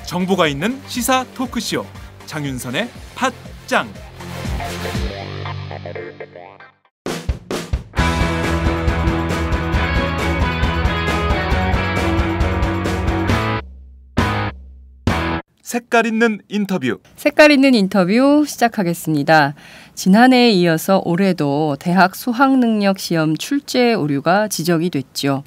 정보가 있는 시사 토크쇼 장윤선의 팟짱. 색깔 있는 인터뷰. 색깔 있는 인터뷰 시작하겠습니다. 지난해에 이어서 올해도 대학 수학능력 시험 출제 오류가 지적이 됐죠.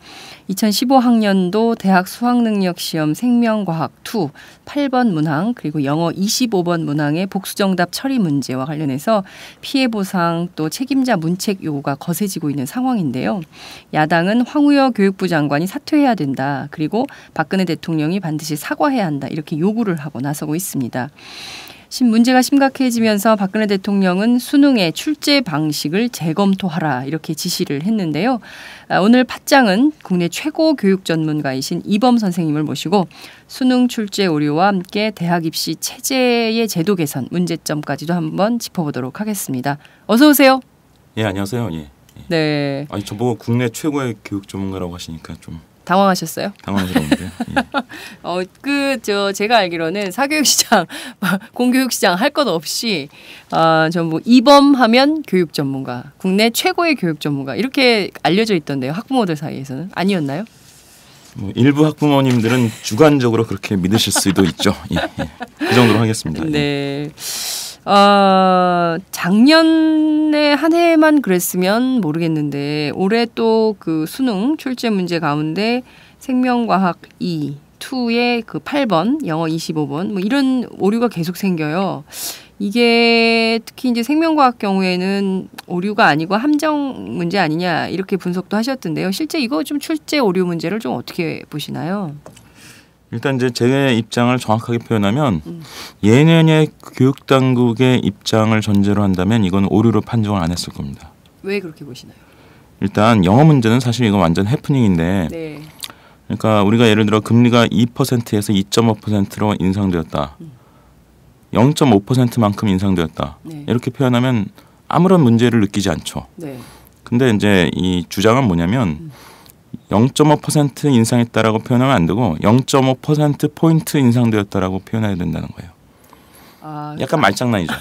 2015학년도 대학 수학능력 시험 생명과학 2 8번 문항 그리고 영어 25번 문항의 복수정답 처리 문제와 관련해서 피해 보상 또 책임자 문책 요구가 거세지고 있는 상황인데요. 야당은 황우여 교육부 장관이 사퇴해야 된다. 그리고 박근혜 대통령이 반드시 사과해야 한다. 이렇게 요구를 하고 나서고 있습니다. 문제가 심각해지면서 박근혜 대통령은 수능의 출제 방식을 재검토하라 이렇게 지시를 했는데요. 오늘 팟짱은 국내 최고 교육 전문가이신 이범 선생님을 모시고 수능 출제 오류와 함께 대학 입시 체제의 제도 개선 문제점까지도 한번 짚어보도록 하겠습니다. 어서 오세요. 예, 안녕하세요. 예. 네. 아니 저보고 국내 최고의 교육 전문가라고 하시니까 좀 당황하셨어요? 당황스러운데. 예. 제가 알기로는 사교육시장, 공교육시장 할 것 없이 전부 이범하면 교육 전문가, 국내 최고의 교육 전문가 이렇게 알려져 있던데요. 학부모들 사이에서는 아니었나요? 뭐 일부 학부모님들은 주관적으로 그렇게 믿으실 수도 있죠. 예, 예. 그 정도로 하겠습니다. 네. 작년에 한 해만 그랬으면 모르겠는데 올해 또 그 수능 출제 문제 가운데 생명과학 2의 그 8번, 영어 25번 뭐 이런 오류가 계속 생겨요. 이게 특히 이제 생명과학 경우에는 오류가 아니고 함정 문제 아니냐 이렇게 분석도 하셨던데요. 실제 이거 좀 출제 오류 문제를 좀 어떻게 보시나요? 일단 이제 제 입장을 정확하게 표현하면 예년의 교육 당국의 입장을 전제로 한다면 이건 오류로 판정을 안 했을 겁니다. 왜 그렇게 보시나요? 일단 영어 문제는 사실 이건 완전 해프닝인데, 네. 그러니까 우리가 예를 들어 금리가 2%에서 2.5%로 인상되었다, 0.5%만큼 인상되었다, 네. 이렇게 표현하면 아무런 문제를 느끼지 않죠. 네. 근데 이제 이 주장은 뭐냐면 0.5% 인상했다라고 표현하면 안 되고 0.5% 포인트 인상되었다라고 표현해야 된다는 거예요. 약간 말장난이죠.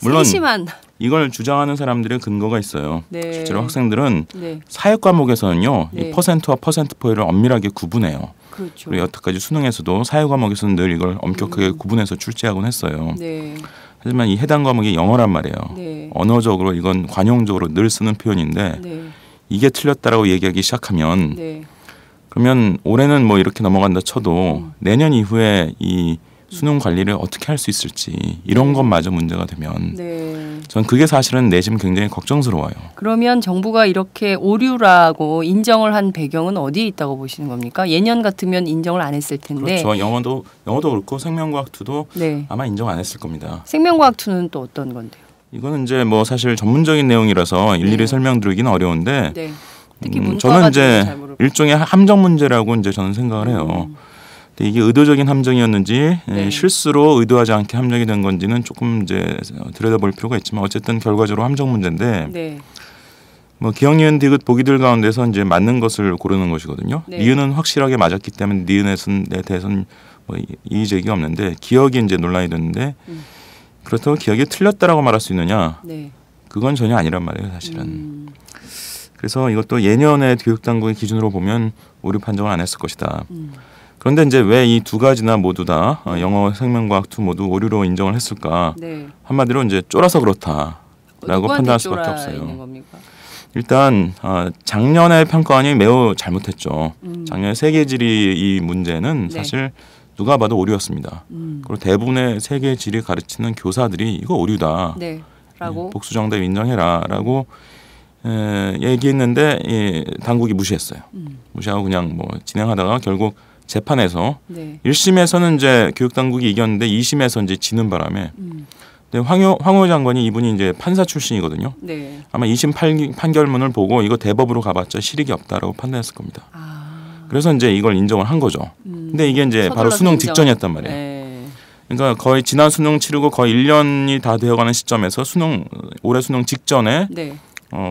물론 세심한. 이걸 주장하는 사람들의 근거가 있어요. 네. 실제로 학생들은 네. 사회 과목에서는요, 네. 이 퍼센트와 퍼센트 포인트를 엄밀하게 구분해요. 그렇죠. 그리고 여태까지 수능에서도 사회 과목에서는 늘 이걸 엄격하게 구분해서 출제하곤 했어요. 네. 하지만 이 해당 과목이 영어란 말이에요. 네. 언어적으로 이건 관용적으로 늘 쓰는 표현인데 네. 이게 틀렸다라고 얘기하기 시작하면 네. 그러면 올해는 뭐 이렇게 넘어간다 쳐도 내년 이후에 이 수능 관리를 어떻게 할 수 있을지 이런 것마저 문제가 되면 네. 전 그게 사실은 내심 굉장히 걱정스러워요. 그러면 정부가 이렇게 오류라고 인정을 한 배경은 어디에 있다고 보시는 겁니까? 예년 같으면 인정을 안 했을 텐데. 그렇죠. 영어도 그렇고 생명과학2도 네. 아마 인정 안 했을 겁니다. 생명과학2는 또 어떤 건데요? 이거는 이제 뭐 사실 전문적인 내용이라서 일일이 네. 설명드리기는 어려운데 네. 특히 문과 저는 이제 일종의 함정 문제라고 이제 저는 생각을 해요. 근데 이게 의도적인 함정이었는지 네. 실수로 의도하지 않게 함정이 된 건지는 조금 이제 들여다볼 필요가 있지만 어쨌든 결과적으로 함정 문제인데 네. 뭐 기억, 니은, 디귿 보기들 가운데서 이제 맞는 것을 고르는 것이거든요. 네. 니은은 확실하게 맞았기 때문에 니은에 대해서는 뭐 이의 제기가 없는데 기억이 이제 논란이 됐는데 그렇다고 기억이 틀렸다라고 말할 수 있느냐? 네. 그건 전혀 아니란 말이에요, 사실은. 그래서 이것도 예년의 교육 당국의 기준으로 보면 오류 판정을 안 했을 것이다. 그런데 이제 왜 이 두 가지나 모두 다 영어, 생명과학2 모두 오류로 인정을 했을까? 네. 한마디로 이제 쫄아서 그렇다라고 판단할 수밖에 없어요. 일단 작년의 평가원이 매우 잘못했죠. 작년에 세계지리 이 문제는 네. 사실 누가 봐도 오류였습니다. 그리고 대부분의 세계지리 가르치는 교사들이 이거 오류다. 네. 라고 복수정답 인정해라라고 얘기했는데 당국이 무시했어요. 무시하고 그냥 뭐 진행하다가 결국 재판에서 네. 1심에서는 이제 교육당국이 이겼는데 2심에서 이제 지는 바람에 근데 황호 장관이 이분이 이제 판사 출신이거든요. 네. 아마 2심 판결문을 보고 이거 대법으로 가봤자 실익이 없다라고 판단했을 겁니다. 그래서 이제 이걸 인정을 한 거죠. 근데 이게 이제 바로 수능 직전이었단 말이에요. 네. 그러니까 거의 지난 수능 치르고 거의 1년이 다 되어가는 시점에서 올해 수능 직전에 네.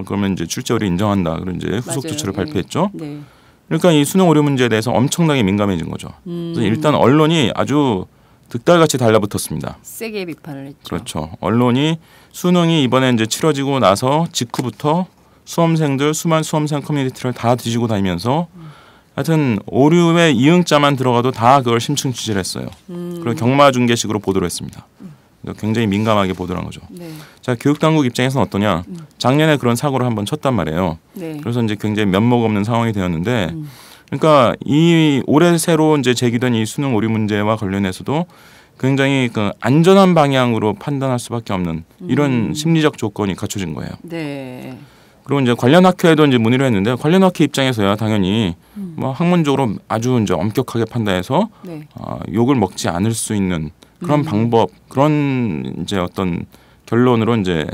그러면 이제 출제 오류 인정한다. 그런 이제 후속 맞아요. 조치를 예. 발표했죠. 네. 그러니까 이 수능 오류 문제에 대해서 엄청나게 민감해진 거죠. 그래서 일단 언론이 아주 득달같이 달라붙었습니다. 세게 비판을 했죠. 그렇죠. 언론이 수능이 이번에 이제 치러지고 나서 직후부터 수험생 커뮤니티를 다 뒤지고 다니면서 하여튼 오류의 이응자만 들어가도 다 그걸 심층 취재를 했어요. 그리고 경마 중계식으로 보도를 했습니다. 그러니까 굉장히 민감하게 보도를 한 거죠. 네. 자, 교육당국 입장에서는 어떠냐? 작년에 그런 사고를 한번 쳤단 말이에요. 네. 그래서 이제 굉장히 면목 없는 상황이 되었는데, 그러니까 이 올해 새로 이제 제기된 이 수능 오류 문제와 관련해서도 굉장히 그 안전한 방향으로 판단할 수밖에 없는 이런 심리적 조건이 갖춰진 거예요. 네. 그리고 이제 관련 학회에도 이제 문의를 했는데 관련 학회 입장에서야 당연히 뭐 학문적으로 아주 이제 엄격하게 판단해서 네. 욕을 먹지 않을 수 있는 그런 방법, 그런 이제 어떤 결론으로 이제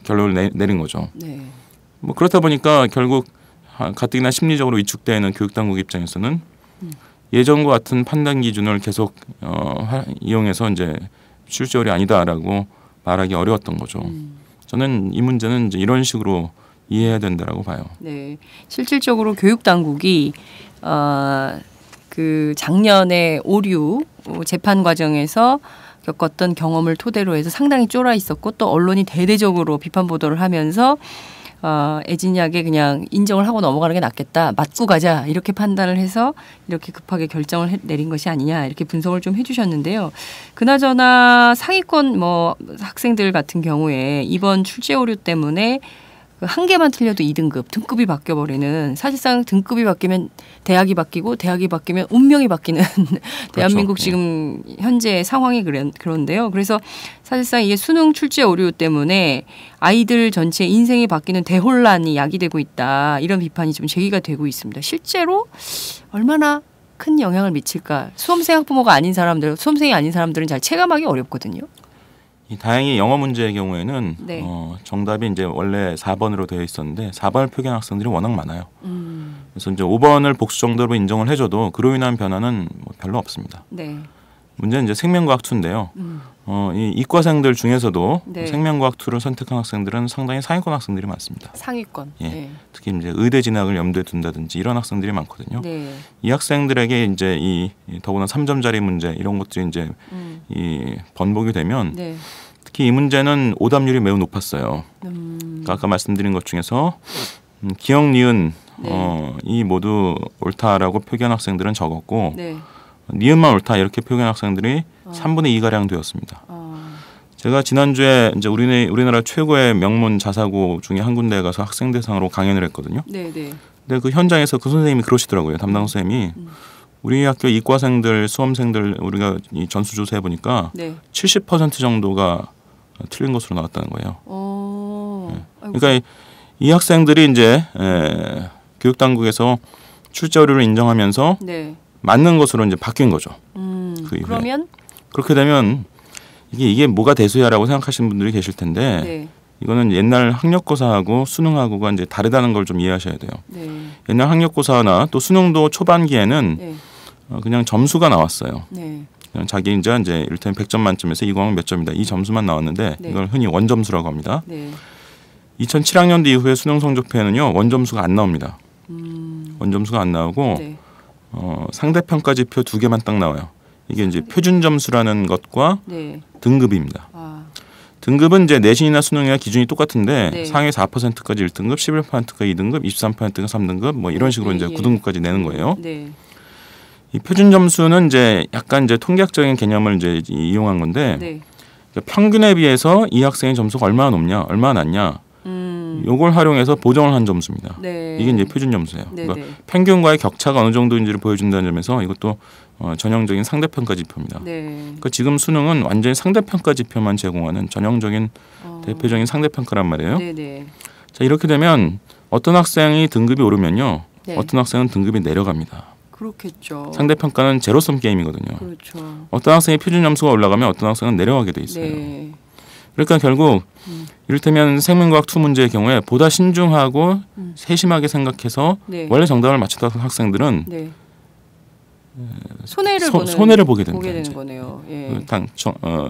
결론을 내린 거죠. 네. 뭐 그렇다 보니까 결국 가뜩이나 심리적으로 위축되어 있는 교육당국 입장에서는 예전과 같은 판단 기준을 계속 이용해서 이제 출제율이 아니다라고 말하기 어려웠던 거죠. 저는 이 문제는 이제 이런 식으로 이해해야 된다라고 봐요. 네. 실질적으로 교육 당국이 그 작년에 오류 재판 과정에서 겪었던 경험을 토대로 해서 상당히 쫄아 있었고 또 언론이 대대적으로 비판 보도를 하면서 애진하게 그냥 인정을 하고 넘어가는 게 낫겠다. 맞고 가자. 이렇게 판단을 해서 이렇게 급하게 결정을 내린 것이 아니냐. 이렇게 분석을 좀 해주셨는데요. 그나저나 상위권 뭐 학생들 같은 경우에 이번 출제 오류 때문에 한 개만 틀려도 2등급, 등급이 바뀌어버리는 사실상 등급이 바뀌면 대학이 바뀌고 대학이 바뀌면 운명이 바뀌는 대한민국 그렇죠. 지금 현재 상황이 그런데요. 그래서 사실상 이게 수능 출제 오류 때문에 아이들 전체 인생이 바뀌는 대혼란이 야기되고 있다. 이런 비판이 좀 제기가 되고 있습니다. 실제로 얼마나 큰 영향을 미칠까. 수험생 학부모가 아닌 사람들, 수험생이 아닌 사람들은 잘 체감하기 어렵거든요. 다행히 영어 문제의 경우에는 네. 정답이 이제 원래 4번으로 되어 있었는데 4번을 표기한 학생들이 워낙 많아요. 그래서 이제 5번을 복수 정도로 인정을 해줘도 그로 인한 변화는 뭐 별로 없습니다. 네. 문제는 이제 생명과학 2인데요. 이 이과생들 중에서도 네. 생명과학 2를 선택한 학생들은 상당히 상위권 학생들이 많습니다. 상위권. 예. 네. 특히 이제 의대 진학을 염두에 둔다든지 이런 학생들이 많거든요. 네. 이 학생들에게 이제 이 더구나 3점짜리 문제 이런 것들이 이제 이 번복이 되면 네. 특히 이 문제는 오답률이 매우 높았어요. 그러니까 아까 말씀드린 것 중에서 기억, 니은 네. 이 모두 옳다라고 표기한 학생들은 적었고 네. 니은만 옳다 이렇게 표기한 학생들이 3분의 2가량 되었습니다. 아, 제가 지난주에 이제 우리나라 최고의 명문 자사고 중에 한 군데에 가서 학생 대상으로 강연을 했거든요. 네, 네. 근데 그 현장에서 그 선생님이 그러시더라고요. 담당 선생님이 우리 학교 이과생들, 수험생들 우리가 이 전수조사해 보니까 네. 70% 정도가 틀린 것으로 나왔다는 거예요. 아이고. 그러니까 이 학생들이 이제 교육당국에서 출제 오류를 인정하면서 네. 맞는 것으로 이제 바뀐 거죠. 그 이후에. 그러면 그렇게 되면 이게 뭐가 대수야라고 생각하시는 분들이 계실 텐데 네. 이거는 옛날 학력고사하고 수능하고가 이제 다르다는 걸 좀 이해하셔야 돼요. 네. 옛날 학력고사나 또 수능도 초반기에는 네. 그냥 점수가 나왔어요. 네. 그냥 자기 이제 이를테면 100점 만점에서 이 과목 몇 점이다 이 점수만 나왔는데 네. 이걸 흔히 원점수라고 합니다. 네. 2007학년도 이후에 수능 성적표에는요 원점수가 안 나옵니다. 원점수가 안 나오고 네. 상대평가 지표 2개만 딱 나와요. 이게 이제 표준 점수라는 것과 네. 등급입니다. 아, 등급은 이제 내신이나 수능이나 기준이 똑같은데 네. 상위 4%까지 1등급, 11%가 2등급, 23%가 3등급 뭐 이런 식으로 네, 이제 예. 9등급까지 내는 거예요. 네. 이 표준 점수는 이제 약간 이제 통계학적인 개념을 이제 이용한 건데 네. 그러니까 평균에 비해서 이 학생의 점수가 얼마나 높냐, 얼마나 낮냐, 요걸 활용해서 보정을 한 점수입니다. 네. 이게 이제 표준 점수예요. 네, 그러니까 네. 평균과의 격차가 어느 정도인지를 보여준다는 점에서 이것도 전형적인 상대평가 지표입니다. 네. 그러니까 지금 수능은 완전히 상대평가 지표만 제공하는 전형적인 대표적인 상대평가란 말이에요. 네, 네. 자, 이렇게 되면 어떤 학생이 등급이 오르면요, 네. 어떤 학생은 등급이 내려갑니다. 그렇겠죠. 상대평가는 제로섬 게임이거든요. 그렇죠. 어떤 학생이 표준 점수가 올라가면 어떤 학생은 내려가게 돼 있어요. 네. 그러니까 결국 이를테면 생명과학 2 문제의 경우에 보다 신중하고 세심하게 생각해서 네. 원래 정답을 맞추던 학생들은 네. 손해를 보게 됩니다. 되는 거네요. 예.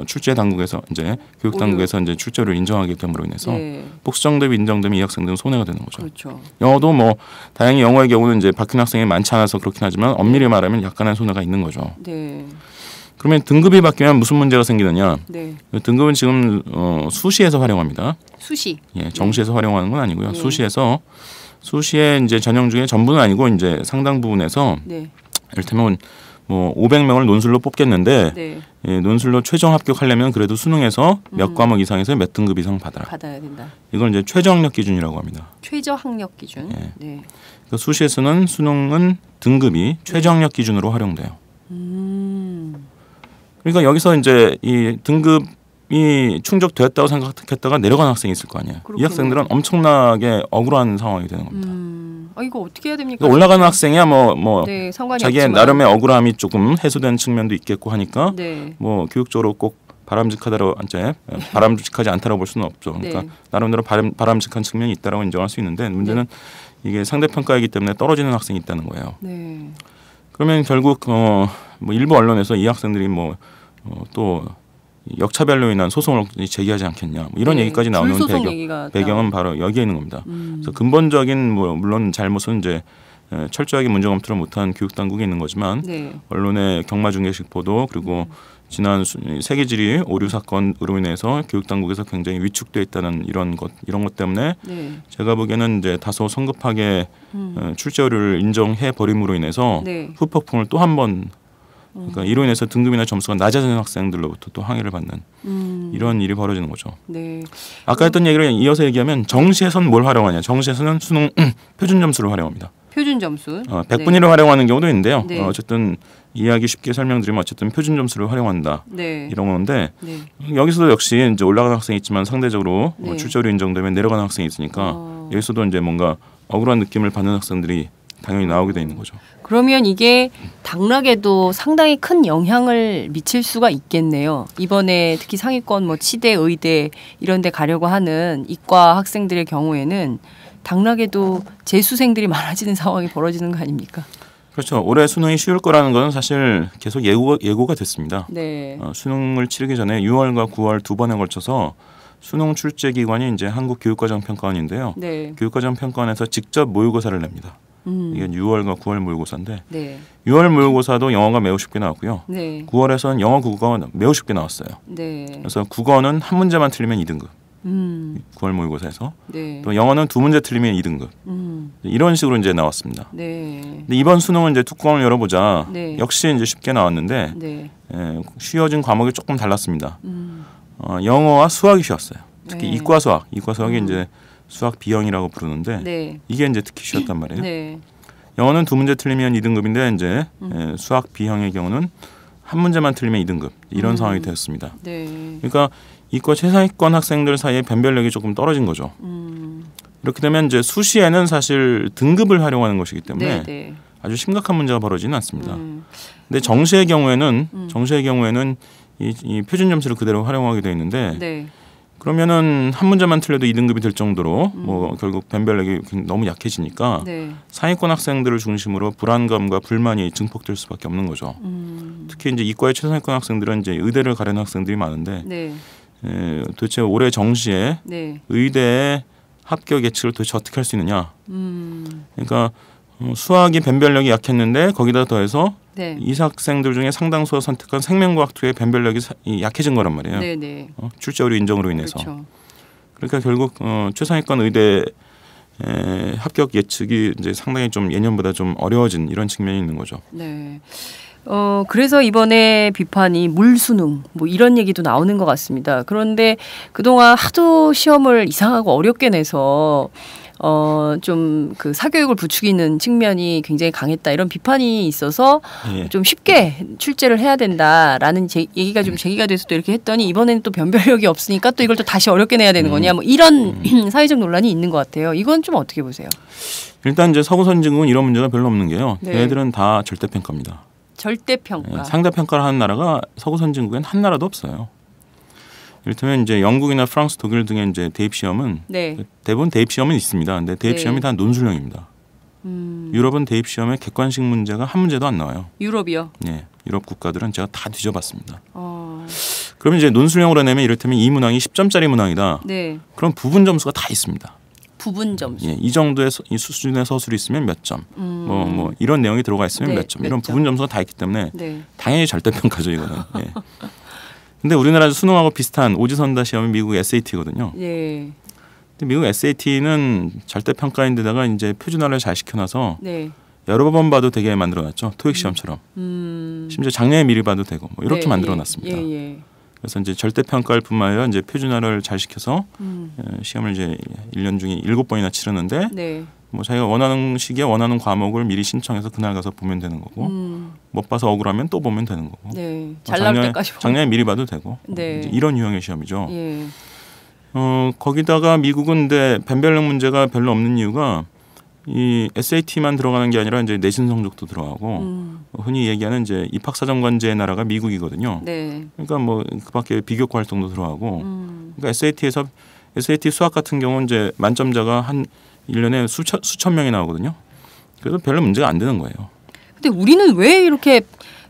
출제 당국에서 이제 교육 당국에서 이제 출제를 인정하게 됨으로 인해서 네. 복수정 대비 인정되면 이 학생들은 손해가 되는 거죠. 그렇죠. 영어도 뭐 다행히 영어의 경우는 이제 바뀐 학생이 많지 않아서 그렇긴 하지만 엄밀히 말하면 약간의 손해가 있는 거죠. 네. 그러면 등급이 바뀌면 무슨 문제가 생기느냐? 네. 등급은 지금 수시에서 활용합니다. 수시. 예, 정시에서 활용하는 건 아니고요. 네. 수시에 이제 전형 중에 전부는 아니고 이제 상당 부분에서 네. 이를테면 뭐 500명을 논술로 뽑겠는데 네. 예, 논술로 최종 합격하려면 그래도 수능에서 몇 과목 이상에서 몇 등급 이상 받아야 된다. 이걸 이제 최저 학력 기준이라고 합니다. 최저 학력 기준. 예. 네. 그러니까 수시에서는 수능은 등급이 최저 학력 기준으로 활용돼요. 그러니까 여기서 이제 이 등급이 충족되었다고 생각했다가 내려가는 학생이 있을 거 아니에요. 그렇겠네요. 이 학생들은 엄청나게 억울한 상황이 되는 겁니다. 이거 어떻게 해야 됩니까? 그러니까 올라가는 학생이야 뭐 네, 상관이 자기의 없지만. 나름의 억울함이 조금 해소되는 측면도 있겠고 하니까 네. 뭐 교육적으로 꼭 바람직하지 않다라고 볼 수는 없죠. 그러니까 네. 나름대로 바람직한 측면이 있다라고 인정할 수 있는데 문제는 이게 상대 평가이기 때문에 떨어지는 학생이 있다는 거예요. 네. 그러면 결국 뭐 일부 언론에서 이 학생들이 또 역차별로 인한 소송을 제기하지 않겠냐 뭐 이런 얘기까지 나오는 배경은 바로 여기에 있는 겁니다. 그래서 근본적인 물론 잘못은 이제 철저하게 문제 검토를 못한 교육 당국이 있는 거지만 언론의 경마중계식 보도 그리고 지난 세계지리 오류 사건으로 인해서 교육 당국에서 굉장히 위축돼 있다는 이런 것 때문에 제가 보기에는 이제 다소 성급하게 출제 오류를 인정해 버림으로 인해서 후폭풍을 또 한 번 그러니까 이로 인해서 등급이나 점수가 낮아지는 학생들로부터 또 항의를 받는 이런 일이 벌어지는 거죠. 네. 아까 했던 얘기를 이어서 얘기하면 정시에서는 뭘 활용하냐? 정시에서는 수능 표준 점수를 활용합니다. 표준 점수. 100분위를 활용하는 경우도 있는데요. 어쨌든 이해하기 쉽게 설명드리면 어쨌든 표준 점수를 활용한다. 이런 건데 여기서도 역시 이제 올라가는 학생이 있지만 상대적으로 출제 오류 인정되면 내려가는 학생이 있으니까 여기서도 이제 뭔가 억울한 느낌을 받는 학생들이 당연히 나오게 돼 있는 거죠. 그러면 이게 당락에도 상당히 큰 영향을 미칠 수가 있겠네요. 이번에 특히 상위권 치대, 의대 이런 데 가려고 하는 이과 학생들의 경우에는 당락에도 재수생들이 많아지는 상황이 벌어지는 거 아닙니까? 그렇죠. 올해 수능이 쉬울 거라는 건 사실 계속 예고가 됐습니다. 네. 수능을 치르기 전에 6월과 9월 두 번에 걸쳐서 수능 출제 기관이 이제 한국교육과정평가원인데요. 교육과정평가원에서 직접 모의고사를 냅니다. 이게 6월과 9월 모의고사인데 6월 모의고사도 영어가 매우 쉽게 나왔고요. 9월에서는 영어 국어가 매우 쉽게 나왔어요. 그래서 국어는 한 문제만 틀리면 2등급. 9월 모의고사에서 또 영어는 두 문제 틀리면 2등급. 이런 식으로 이제 나왔습니다. 근데 이번 수능은 이제 뚜껑을 열어보자. 역시 이제 쉽게 나왔는데 쉬워진 과목이 조금 달랐습니다. 영어와 수학이 쉬웠어요. 특히 이과 수학이 이제 수학 B형이라고 부르는데 이게 이제 특히 쉬웠단 말이에요. 영어는 두 문제 틀리면 2등급인데 이제 수학 B형의 경우는 한 문제만 틀리면 2등급 이런 상황이 되었습니다. 그러니까 이과 최상위권 학생들 사이에 변별력이 조금 떨어진 거죠. 이렇게 되면 이제 수시에는 사실 등급을 활용하는 것이기 때문에 아주 심각한 문제가 벌어지는 않습니다. 근데 정시의 경우에는 이 표준 점수를 그대로 활용하게 되어 있는데 그러면은 한 문제만 틀려도 2등급이 될 정도로 결국 변별력이 너무 약해지니까 상위권 학생들을 중심으로 불안감과 불만이 증폭될 수밖에 없는 거죠. 특히 이제 이과의 최상위권 학생들은 이제 의대를 가려는 학생들이 많은데 도대체 올해 정시에 의대의 합격 예측을 도대체 어떻게 할 수 있느냐? 그러니까 수학이 변별력이 약했는데 거기다 더해서 이 학생들 중에 상당수가 선택한 생명과학 쪽의 변별력이 약해진 거란 말이에요. 출제 오류 인정으로 인해서. 그러니까 결국 최상위권 의대 합격 예측이 이제 상당히 좀 예년보다 좀 어려워진 이런 측면이 있는 거죠. 그래서 이번에 비판이 물수능 이런 얘기도 나오는 것 같습니다. 그런데 그동안 하도 시험을 이상하고 어렵게 내서 좀 그 사교육을 부추기는 측면이 굉장히 강했다 이런 비판이 있어서 좀 쉽게 출제를 해야 된다라는 얘기가 좀 제기가 돼서 또 이렇게 했더니 이번에는 또 변별력이 없으니까 또 이걸 또 다시 어렵게 내야 되는 거냐 이런 사회적 논란이 있는 것 같아요. 이건 좀 어떻게 보세요? 일단 이제 서구 선진국은 이런 문제가 별로 없는 게요. 얘네들은 다 절대평가입니다. 절대평가. 상대평가를 하는 나라가 서구 선진국엔 한 나라도 없어요. 이를테면 이제 영국이나 프랑스, 독일 등의 이제 대입 시험은 대부분 대입 시험은 있습니다. 근데 대입 시험이 다 논술형입니다. 유럽은 대입 시험에 객관식 문제가 한 문제도 안 나와요. 유럽이요? 네, 유럽 국가들은 제가 다 뒤져봤습니다. 그러면 이제 논술형으로 내면 이를테면 이 문항이 10점짜리 문항이다. 네. 그럼 부분 점수가 다 있습니다. 부분 점수. 예, 이 정도의 이 수준의 서술이 있으면 몇 점, 뭐 이런 내용이 들어가 있으면 네, 몇 점, 몇 이런 점. 부분 점수가 다 있기 때문에 네. 당연히 절대평가죠 이거는. 예. 근데 우리나라 수능하고 비슷한 오지선다 시험이 미국 SAT거든요. 네. 근데 미국 SAT는 절대평가인데다가 이제 표준화를 잘 시켜놔서 네. 여러 번 봐도 되게 만들어놨죠. 토익 시험처럼. 심지어 작년에 미리 봐도 되고 뭐 이렇게 네, 만들어놨습니다. 예, 예. 그래서 이제 절대평가일 뿐만 아니라 이제 표준화를 잘 시켜서 시험을 이제 1년 중에 7번이나 치르는데 네. 뭐 자기가 원하는 시기에 원하는 과목을 미리 신청해서 그날 가서 보면 되는 거고 못 봐서 억울하면 또 보면 되는 거고. 네. 잘 나올 때까지 보면. 작년에 미리 봐도 되고. 네. 이제 이런 유형의 시험이죠. 예. 거기다가 미국은 근데 변별력 문제가 별로 없는 이유가 이 SAT만 들어가는 게 아니라 이제 내신 성적도 들어가고 흔히 얘기하는 이제 입학사정관제의 나라가 미국이거든요. 네. 그러니까 뭐 그밖에 비교과 활동도 들어가고. 그러니까 SAT에서 SAT 수학 같은 경우는 이제 만점자가 한 1년에 수천 명이 나오거든요. 그래서 별로 문제가 안 되는 거예요. 근데 우리는 왜 이렇게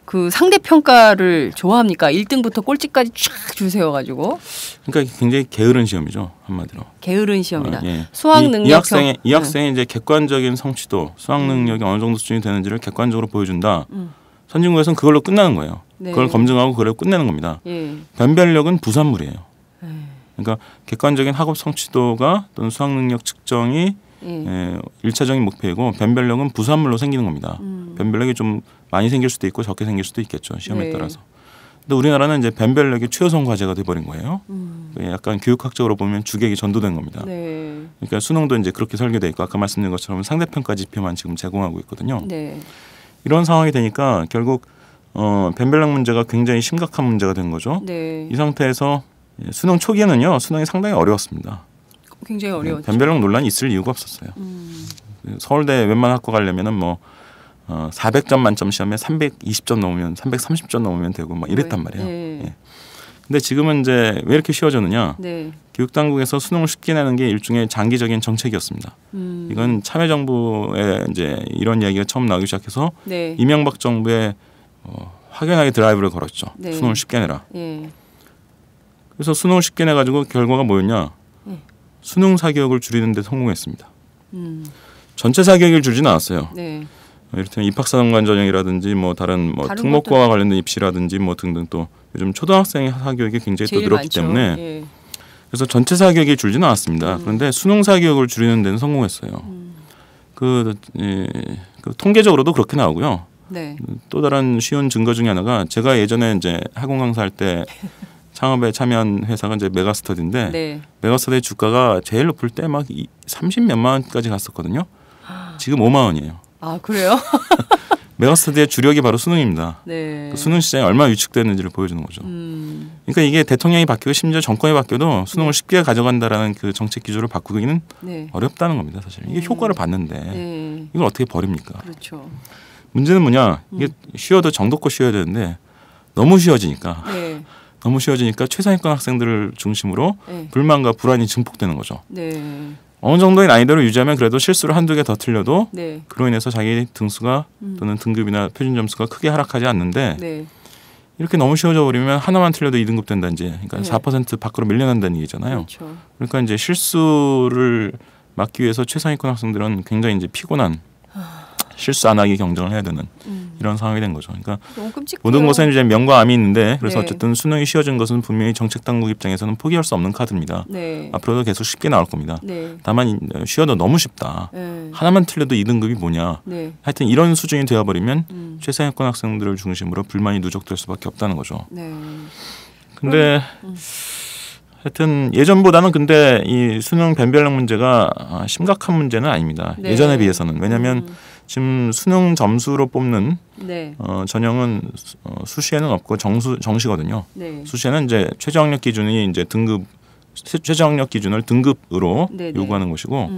그 상대 평가를 좋아합니까? 1등부터 꼴찌까지 쫙 줄 세워가지고. 그러니까 굉장히 게으른 시험이죠 한마디로. 게으른 시험이다. 예. 수학 능력 이 학생의 이제 객관적인 성취도, 수학 능력이 어느 정도 수준이 되는지를 객관적으로 보여준다. 선진국에서는 그걸로 끝나는 거예요. 네. 그걸 검증하고 그걸 끝내는 겁니다. 예. 변별력은 부산물이에요. 그러니까 객관적인 학업 성취도가 또는 수학 능력 측정이 일차적인 목표이고 변별력은 부산물로 생기는 겁니다. 변별력이 좀 많이 생길 수도 있고 적게 생길 수도 있겠죠. 시험에 네. 따라서. 근데 우리나라는 이제 변별력이 최우선 과제가 돼버린 거예요. 약간 교육학적으로 보면 주객이 전도된 겁니다. 네. 그러니까 수능도 이제 그렇게 설계돼 있고 아까 말씀드린 것처럼 상대평가 지표만 지금 제공하고 있거든요. 네. 이런 상황이 되니까 결국 변별력 문제가 굉장히 심각한 문제가 된 거죠. 네. 이 상태에서 수능 초기에는요. 수능이 상당히 어려웠습니다. 굉장히 어려웠죠. 변별력 논란이 있을 이유가 없었어요. 서울대 웬만한 학과 가려면은 뭐 400점 만점 시험에 320점 넘으면 330점 넘으면 되고 막 이랬단 말이에요. 네. 예. 근데 지금은 이제 왜 이렇게 쉬워졌느냐? 네. 교육 당국에서 수능을 쉽게 내는 게 일종의 장기적인 정책이었습니다. 이건 참여정부의 이제 이런 이야기가 처음 나오기 시작해서 네. 이명박 정부에 확연하게 드라이브를 걸었죠. 네. 수능을 쉽게 내라. 예. 그래서 수능을 쉽게 내 가지고 결과가 뭐였냐? 수능 사교육을 줄이는 데 성공했습니다. 전체 사교육을 줄지는 않았어요. 네. 이를테면 입학사정관 전형이라든지 뭐 다른 뭐 다른 특목고와 관련된 입시라든지 뭐 등등 또 요즘 초등학생 사교육이 굉장히 또 제일 늘었기 많죠. 때문에 예. 그래서 전체 사교육이 줄지는 않았습니다. 그런데 수능 사교육을 줄이는 데는 성공했어요. 그 통계적으로도 그렇게 나오고요. 네. 또 다른 쉬운 증거 중에 하나가 제가 예전에 이제 학원 강사할 때 창업에 참여한 회사가 이제 메가스터디인데 네. 메가스터디 주가가 제일 높을 때 막 30몇만 원까지 갔었거든요. 지금 5만 원이에요. 아 그래요? 메가스터디의 주력이 바로 수능입니다. 네. 그 수능 시장이 얼마나 위축됐는지를 보여주는 거죠. 그러니까 이게 대통령이 바뀌고 심지어 정권이 바뀌어도 수능을 쉽게 가져간다라는 그 정책 기조를 바꾸기는 네. 어렵다는 겁니다. 사실 이게 효과를 봤는데 네. 이걸 어떻게 버립니까? 그렇죠. 문제는 뭐냐? 이게 쉬워도 정도껏 쉬어야 되는데 너무 쉬워지니까 네. 너무 쉬워지니까 최상위권 학생들을 중심으로 네. 불만과 불안이 증폭되는 거죠. 네. 어느 정도의 난이도를 유지하면 그래도 실수를 한두 개 더 틀려도 네. 그로 인해서 자기 등수가 또는 등급이나 표준 점수가 크게 하락하지 않는데 네. 이렇게 너무 쉬워져 버리면 하나만 틀려도 2등급 된다든지 그러니까 네. 4% 밖으로 밀려난다는 얘기잖아요. 그렇죠. 그러니까 이제 실수를 막기 위해서 최상위권 학생들은 굉장히 이제 피곤한 실수 안 하기 경쟁을 해야 되는 이런 상황이 된 거죠. 그러니까 너무 끔찍해요. 모든 것에는 이제 명과 암이 있는데 그래서 네. 어쨌든 수능이 쉬워진 것은 분명히 정책 당국 입장에서는 포기할 수 없는 카드입니다. 네. 앞으로도 계속 쉽게 나올 겁니다. 네. 다만 쉬워도 너무 쉽다. 네. 하나만 틀려도 2등급이 뭐냐. 네. 하여튼 이런 수준이 되어버리면 최상위권 학생들을 중심으로 불만이 누적될 수밖에 없다는 거죠. 네. 근데 하여튼 예전보다는 근데 이 수능 변별력 문제가 심각한 문제는 아닙니다. 네. 예전에 비해서는. 왜냐하면 지금 수능 점수로 뽑는 네. 전형은 수시에는 없고 정시거든요. 네. 수시에는 이제 최저학력 기준이 이제 최저학력 기준을 등급으로 네네. 요구하는 것이고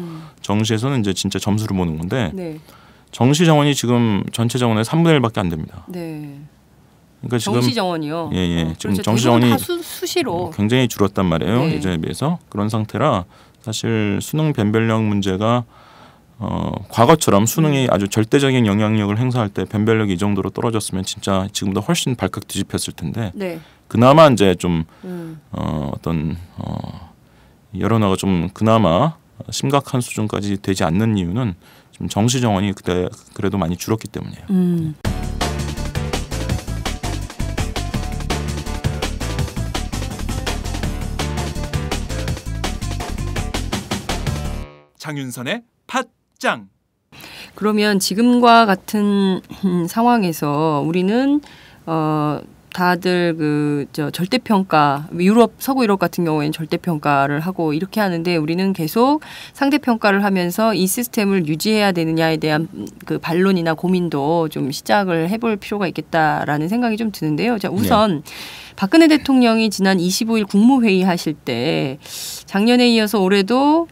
정시에서는 이제 진짜 점수를 보는 건데 네. 정시 정원이 지금 전체 정원의 3분의 1밖에 안 됩니다. 네. 그러니까 지금 정시 정원이요. 예. 지금 그렇죠. 정시 대부분 정원이 다 수시로. 굉장히 줄었단 말이에요. 네. 예전에 비해서 그런 상태라 사실 수능 변별력 문제가 과거처럼 수능이 아주 절대적인 영향력을 행사할 때 변별력이 이 정도로 떨어졌으면 진짜 지금보다 훨씬 발칵 뒤집혔을 텐데 네. 그나마 이제 좀 어떤 여론화가 좀 그나마 심각한 수준까지 되지 않는 이유는 좀 정시 정원이 그때 그래도 많이 줄었기 때문이에요. 장윤선의 팟짱. 그러면 지금과 같은 상황에서 우리는 다들 절대평가, 유럽, 서구 유럽 같은 경우에는 절대평가를 하고 이렇게 하는데 우리는 계속 상대평가를 하면서 이 시스템을 유지해야 되느냐에 대한 그 반론이나 고민도 좀 시작을 해볼 필요가 있겠다라는 생각이 좀 드는데요. 자, 우선 박근혜 대통령이 지난 25일 국무회의 하실 때 작년에 이어서 올해도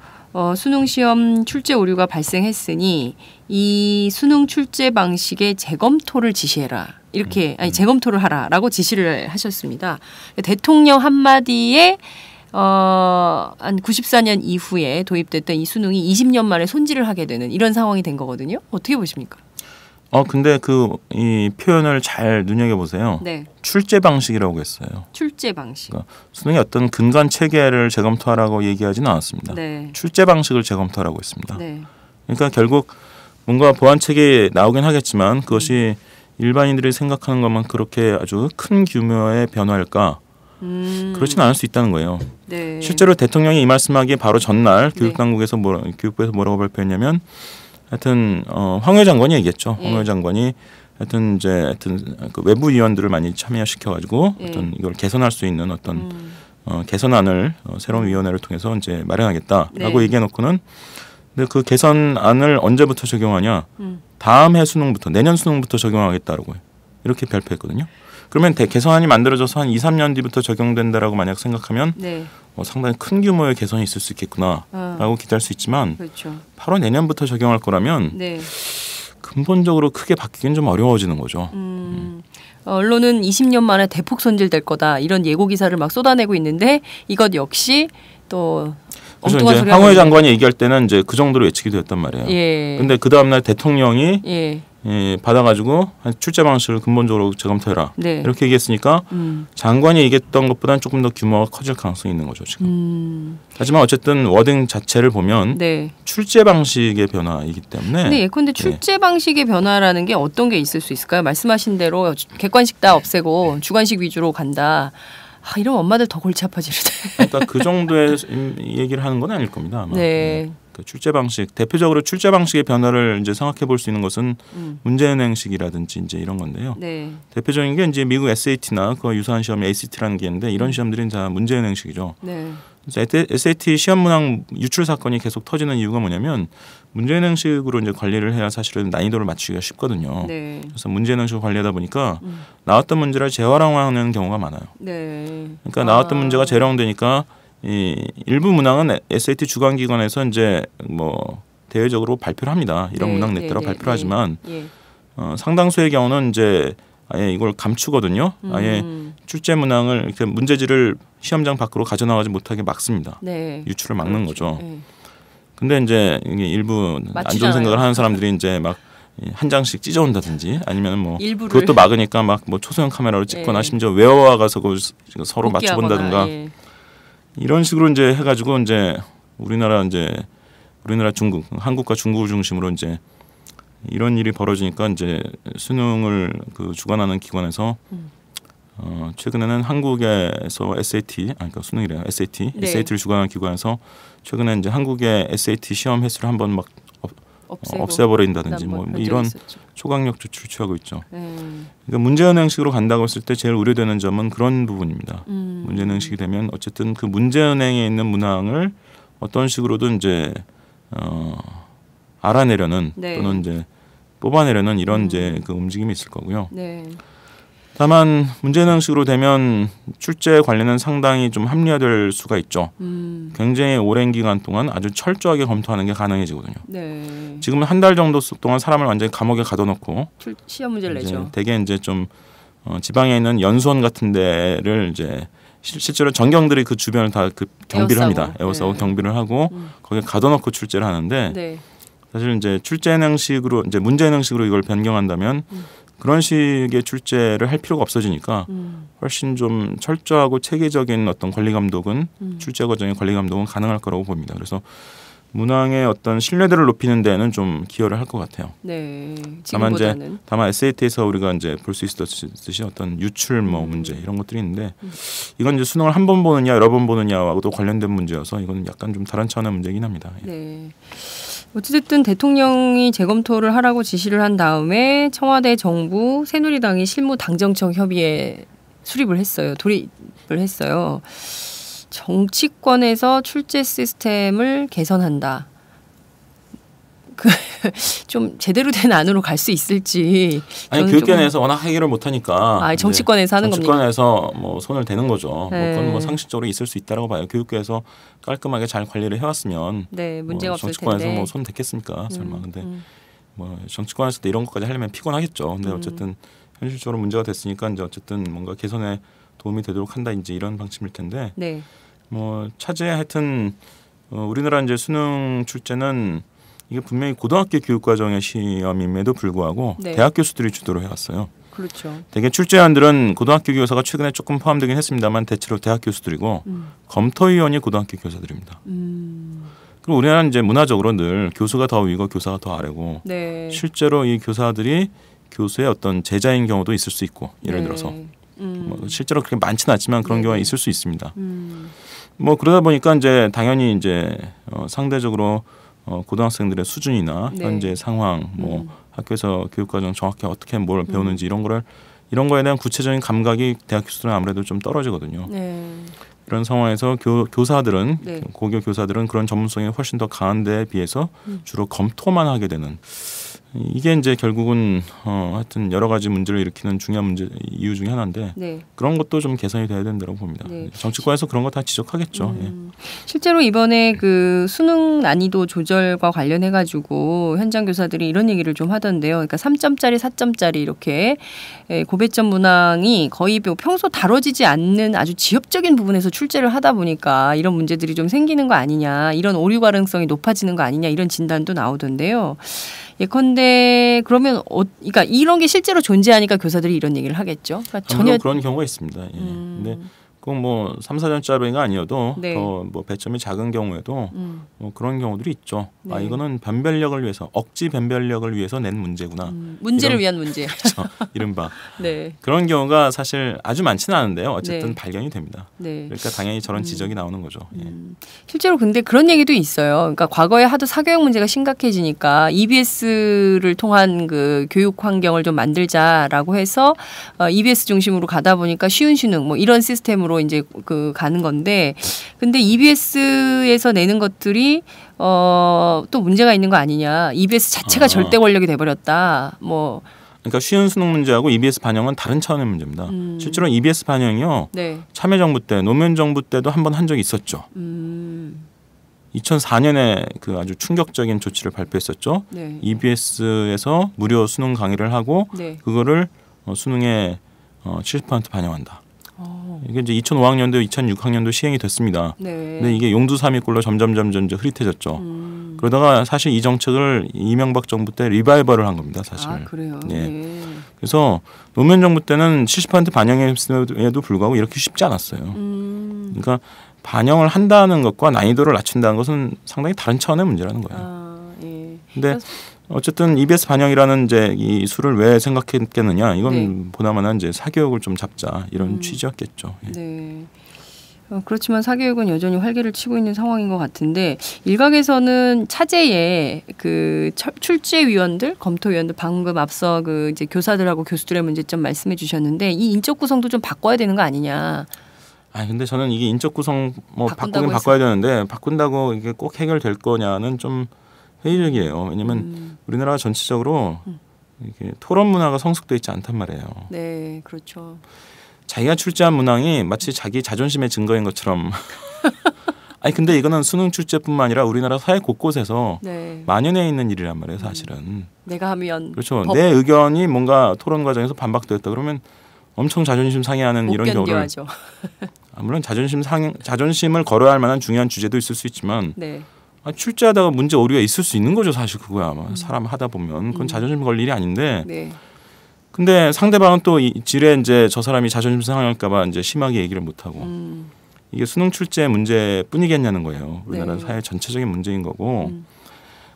수능 시험 출제 오류가 발생했으니 이 수능 출제 방식의 재검토를 지시해라. 이렇게 재검토를 하라라고 지시를 하셨습니다. 대통령 한마디에 한 94년 이후에 도입됐던 이 수능이 20년 만에 손질을 하게 되는 이런 상황이 된 거거든요. 어떻게 보십니까? 근데 이 표현을 잘 눈여겨 보세요. 네. 출제 방식이라고 했어요. 출제 방식. 그러니까 수능의 어떤 근간 체계를 재검토하라고 얘기하지는 않았습니다. 네. 출제 방식을 재검토하라고 했습니다. 네. 그러니까 결국 뭔가 보완책이 나오긴 하겠지만 그것이 일반인들이 생각하는 것만 그렇게 아주 큰 규모의 변화일까? 그렇지는 않을 수 있다는 거예요. 네. 실제로 대통령이 이 말씀하기에 바로 전날 네. 교육당국에서 교육부에서 뭐라고 발표했냐면 하여튼 황교안 장관이 얘기했죠. 예. 황교안 장관이 하여튼 그 외부 위원들을 많이 참여시켜 가지고 예. 어떤 이걸 개선할 수 있는 어떤 개선안을 새로운 위원회를 통해서 이제 마련하겠다라고 네. 얘기해 놓고는 근데 그 개선안을 언제부터 적용하냐? 다음 해 수능부터 내년 수능부터 적용하겠다라고 이렇게 발표했거든요. 그러면 개선안이 만들어져서 한 2, 3년 뒤부터 적용된다라고 만약 생각하면 네. 상당히 큰 규모의 개선이 있을 수 있겠구나라고 기대할 수 있지만 그렇죠. 바로 내년부터 적용할 거라면 네. 근본적으로 크게 바뀌긴 좀 어려워지는 거죠. 언론은 20년 만에 대폭 손질될 거다 이런 예고 기사를 막 쏟아내고 있는데 이것 역시 또 그래서 엉뚱한 이제 소리 황교안 하고 장관이 얘기할 때는 이제 그 정도로 예측이 되었단 말이에요. 예. 근데 그 다음 날 대통령이 예. 받아가지고 출제 방식을 근본적으로 재검토해라 네. 이렇게 얘기했으니까 장관이 얘기했던 것보다는 조금 더 규모가 커질 가능성이 있는 거죠 지금. 하지만 어쨌든 워딩 자체를 보면 네. 출제 방식의 변화이기 때문에. 근데 예컨대 출제 방식의 변화라는 게 어떤 게 있을 수 있을까요? 말씀하신 대로 객관식 다 없애고 주관식 위주로 간다. 이러면 엄마들 더 골치 아파지는데. 그러니까 그 정도의 얘기를 하는 건 아닐 겁니다. 아마. 네. 그 출제 방식 대표적으로 출제 방식의 변화를 이제 생각해 볼 수 있는 것은 문제은행식이라든지 이제 이런 건데요. 네. 대표적인 게 이제 미국 SAT나 그 유사한 시험 ACT라는 게 있는데 이런 시험들은 다 문제은행식이죠. 네. 그래서 SAT 시험 문항 유출 사건이 계속 터지는 이유가 뭐냐면 문제은행식으로 이제 관리를 해야 사실은 난이도를 맞추기가 쉽거든요. 네. 그래서 문제은행식으로 관리하다 보니까 나왔던 문제를 재활용하는 경우가 많아요. 네. 그러니까 나왔던 문제가 재활용되니까 이 일부 문항은 SAT 주관기관에서 이제 뭐 대외적으로 발표를 합니다. 이런 네, 문항 냈더라 네, 발표를 하지만 예. 상당수의 경우는 이제 아예 이걸 감추거든요. 아예 출제 문항을 이렇게 문제지를 시험장 밖으로 가져나가지 못하게 막습니다. 네. 유출을 막는 거죠. 네. 근데 이제 이게 일부 안 좋은 생각을 하는 사람들이 이제 막 한 장씩 찢어온다든지 아니면 뭐 일부를. 그것도 막으니까 막 뭐 초소형 카메라로 찍거나 예. 심지어 외워와가서 서로 맞춰본다든가 예. 이런 식으로 이제 해가지고 이제 우리나라 중국 한국과 중국을 중심으로 이제 이런 일이 벌어지니까 이제 수능을 그 주관하는 기관에서 최근에는 한국에서 그러니까 수능이래요. SAT, 네. SAT를 주관하는 기관에서 최근에 이제 한국의 SAT 시험 횟수를 한번 막 없애버린다든지 뭐 이런 초강력 조치를 취하고 있죠. 그러니까 문제은행식으로 간다고 했을 때 제일 우려되는 점은 그런 부분입니다. 문제은행식이 되면 어쨌든 그 문제은행에 있는 문항을 어떤 식으로든 이제 알아내려는 네. 또는 이제 뽑아내려는 이런 이제 그 움직임이 있을 거고요. 네. 다만 문제은행식으로 되면 출제 관리는 상당히 좀 합리화될 수가 있죠. 굉장히 오랜 기간 동안 아주 철저하게 검토하는 게 가능해지거든요. 네. 지금은 한 달 정도 동안 사람을 완전히 감옥에 가둬놓고 시험 문제를 내죠. 대개 이제 좀 지방에 있는 연수원 같은 데를 이제 실제로 전경들이 그 주변을 다 그 경비를 합니다. 에워싸고 네. 경비를 하고 거기에 가둬놓고 출제를 하는데 네. 사실 이제 출제행 형식으로 이제 문제행 형식으로 이걸 변경한다면 그런 식의 출제를 할 필요가 없어지니까 훨씬 좀 철저하고 체계적인 어떤 권리 감독은 출제 과정의 권리 감독은 가능할 거라고 봅니다. 그래서 문항의 어떤 신뢰도를 높이는 데는 좀 기여를 할 것 같아요. 네. 지금보다는. 다만 SAT에서 우리가 이제 볼 수 있었듯이 어떤 유출 문제 이런 것들이 있는데 이건 이제 수능을 한 번 보느냐 여러 번 보느냐하고도 관련된 문제여서 이건 약간 좀 다른 차원의 문제이긴 합니다. 네. 어찌됐든 대통령이 재검토를 하라고 지시를 한 다음에 청와대 정부 새누리당이 실무 당정청 협의에 수립을 했어요. 돌입을 했어요. 정치권에서 출제 시스템을 개선한다. 좀 제대로 된 안으로 갈 수 있을지. 아니 교육계 내에서 워낙 해결을 못하니까. 정치권에서 하는 겁니까? 정치권에서 뭐 손을 대는 거죠. 네. 그건 뭐 상식적으로 있을 수 있다라고 봐요. 교육계에서 깔끔하게 잘 관리를 해왔으면. 네, 문제가 없을 텐데. 정치권에서 뭐 손 댔겠습니까? 설마. 근데 뭐 정치권에서도 이런 것까지 하려면 피곤하겠죠. 근데 어쨌든 현실적으로 문제가 됐으니까 이제 어쨌든 뭔가 개선에 도움이 되도록 한다 이제 이런 방침일 텐데. 네. 뭐 차제 하여튼 우리나라 이제 수능 출제는 이게 분명히 고등학교 교육과정의 시험임에도 불구하고 네. 대학 교수들이 주도를 해왔어요. 그렇죠. 대개 출제위원들은 고등학교 교사가 최근에 조금 포함되긴 했습니다만 대체로 대학 교수들이고 검토위원이 고등학교 교사들입니다. 그리고 우리나라는 이제 문화적으로 늘 교수가 더 위고 교사가 더 아래고 네. 실제로 이 교사들이 교수의 어떤 제자인 경우도 있을 수 있고 예를 들어서 뭐 실제로 그렇게 많지는 않지만 그런 경우가 있을 수 있습니다. 뭐 그러다 보니까 이제 당연히 이제 상대적으로 고등학생들의 수준이나 네. 현재 상황, 뭐 학교에서 교육과정 정확히 어떻게 뭘 배우는지 이런 거에 대한 구체적인 감각이 대학 교수들은 아무래도 좀 떨어지거든요. 네. 이런 상황에서 교사들은 네. 고교 교사들은 그런 전문성이 훨씬 더 강한 데에 비해서 주로 검토만 하게 되는 이게 이제 결국은 하여튼 여러 가지 문제를 일으키는 중요한 문제 이유 중에 하나인데 네. 그런 것도 좀 개선이 돼야 된다고 봅니다. 네. 정치권에서 그런 거 다 지적하겠죠. 예. 실제로 이번에 그 수능 난이도 조절과 관련해 가지고 현장 교사들이 이런 얘기를 좀 하던데요. 그러니까 3점짜리, 4점짜리 이렇게 고배점 문항이 거의 평소 다뤄지지 않는 아주 지엽적인 부분에서 출제를 하다 보니까 이런 문제들이 좀 생기는 거 아니냐, 이런 오류 가능성이 높아지는 거 아니냐 이런 진단도 나오던데요. 예컨대 그러면 그러니까 이런 게 실제로 존재하니까 교사들이 이런 얘기를 하겠죠. 그러니까 전혀 그런 경우가 있습니다. 예. 근데 꼭 뭐 3, 4점짜리가 아니어도 네. 더 뭐 배점이 작은 경우에도 뭐 그런 경우들이 있죠. 네. 아 이거는 변별력을 위해서 억지 변별력을 위해서 낸 문제구나. 문제를 위한 문제. 그렇죠. 이른바 네. 그런 경우가 사실 아주 많지는 않은데요. 어쨌든 네. 발견이 됩니다. 네. 그러니까 당연히 저런 지적이 나오는 거죠. 예. 실제로 근데 그런 얘기도 있어요. 그러니까 과거에 하도 사교육 문제가 심각해지니까 EBS를 통한 그 교육 환경을 좀 만들자라고 해서 EBS 중심으로 가다 보니까 쉬운 수능 뭐 이런 시스템으로 이제 그 가는 건데, 근데 EBS에서 내는 것들이 또 문제가 있는 거 아니냐. EBS 자체가 절대 권력이 돼버렸다. 뭐. 그러니까 쉬운 수능 문제하고 EBS 반영은 다른 차원의 문제입니다. 실제로 EBS 반영이요. 네. 참여정부 때, 노무현 정부 때도 한 번 한 적이 있었죠. 2004년에 그 아주 충격적인 조치를 발표했었죠. 네. EBS에서 무료 수능 강의를 하고 네. 그거를 수능에 70% 반영한다. 이게 이제 2005학년도, 2006학년도 시행이 됐습니다. 네. 근데 이게 용두사미꼴로 점점 이제 흐릿해졌죠. 그러다가 사실 이 정책을 이명박 정부 때 리바이벌을 한 겁니다. 사실. 아, 그래요. 예. 네. 그래서 노무현 정부 때는 70% 반영했음에도 불구하고 이렇게 쉽지 않았어요. 그러니까 반영을 한다는 것과 난이도를 낮춘다는 것은 상당히 다른 차원의 문제라는 거예요. 아, 예. 근데 어쨌든 EBS 반영이라는 이제 이 수를 왜 생각했겠느냐? 이건 네. 보나마나 이제 사교육을 좀 잡자 이런 취지였겠죠. 예. 네. 그렇지만 사교육은 여전히 활개를 치고 있는 상황인 것 같은데, 일각에서는 차제에 그 출제위원들, 검토위원들, 방금 앞서 그 이제 교사들하고 교수들의 문제점 말씀해 주셨는데, 이 인적 구성도 좀 바꿔야 되는 거 아니냐. 아 근데 저는 이게 인적 구성 뭐 바꾸긴 바꿔야 되는데 바꾼다고 이게 꼭 해결될 거냐는 좀 회의적이에요. 왜냐하면 우리나라가 전체적으로 이게 토론 문화가 성숙돼 있지 않단 말이에요. 네, 그렇죠. 자기가 출제한 문항이 마치 자기 자존심의 증거인 것처럼. 아니 근데 이거는 수능 출제뿐만 아니라 우리나라 사회 곳곳에서 네. 만연해 있는 일이란 말이에요, 사실은. 내가 하면 그렇죠. 내 의견이 뭔가 토론 과정에서 반박되었다 그러면 엄청 자존심 상해하는 이런 경우를. 물론 자존심을 걸어야 할 만한 중요한 주제도 있을 수 있지만 네. 출제하다가 문제 오류가 있을 수 있는 거죠. 사실 그거야 아마 사람 하다 보면 그건 자존심 걸 일이 아닌데. 네. 근데 상대방은 또 이 질에 이제 저 사람이 자존심 상할까봐 이제 심하게 얘기를 못 하고 이게 수능 출제 문제뿐이겠냐는 거예요. 우리나라 네. 사회 전체적인 문제인 거고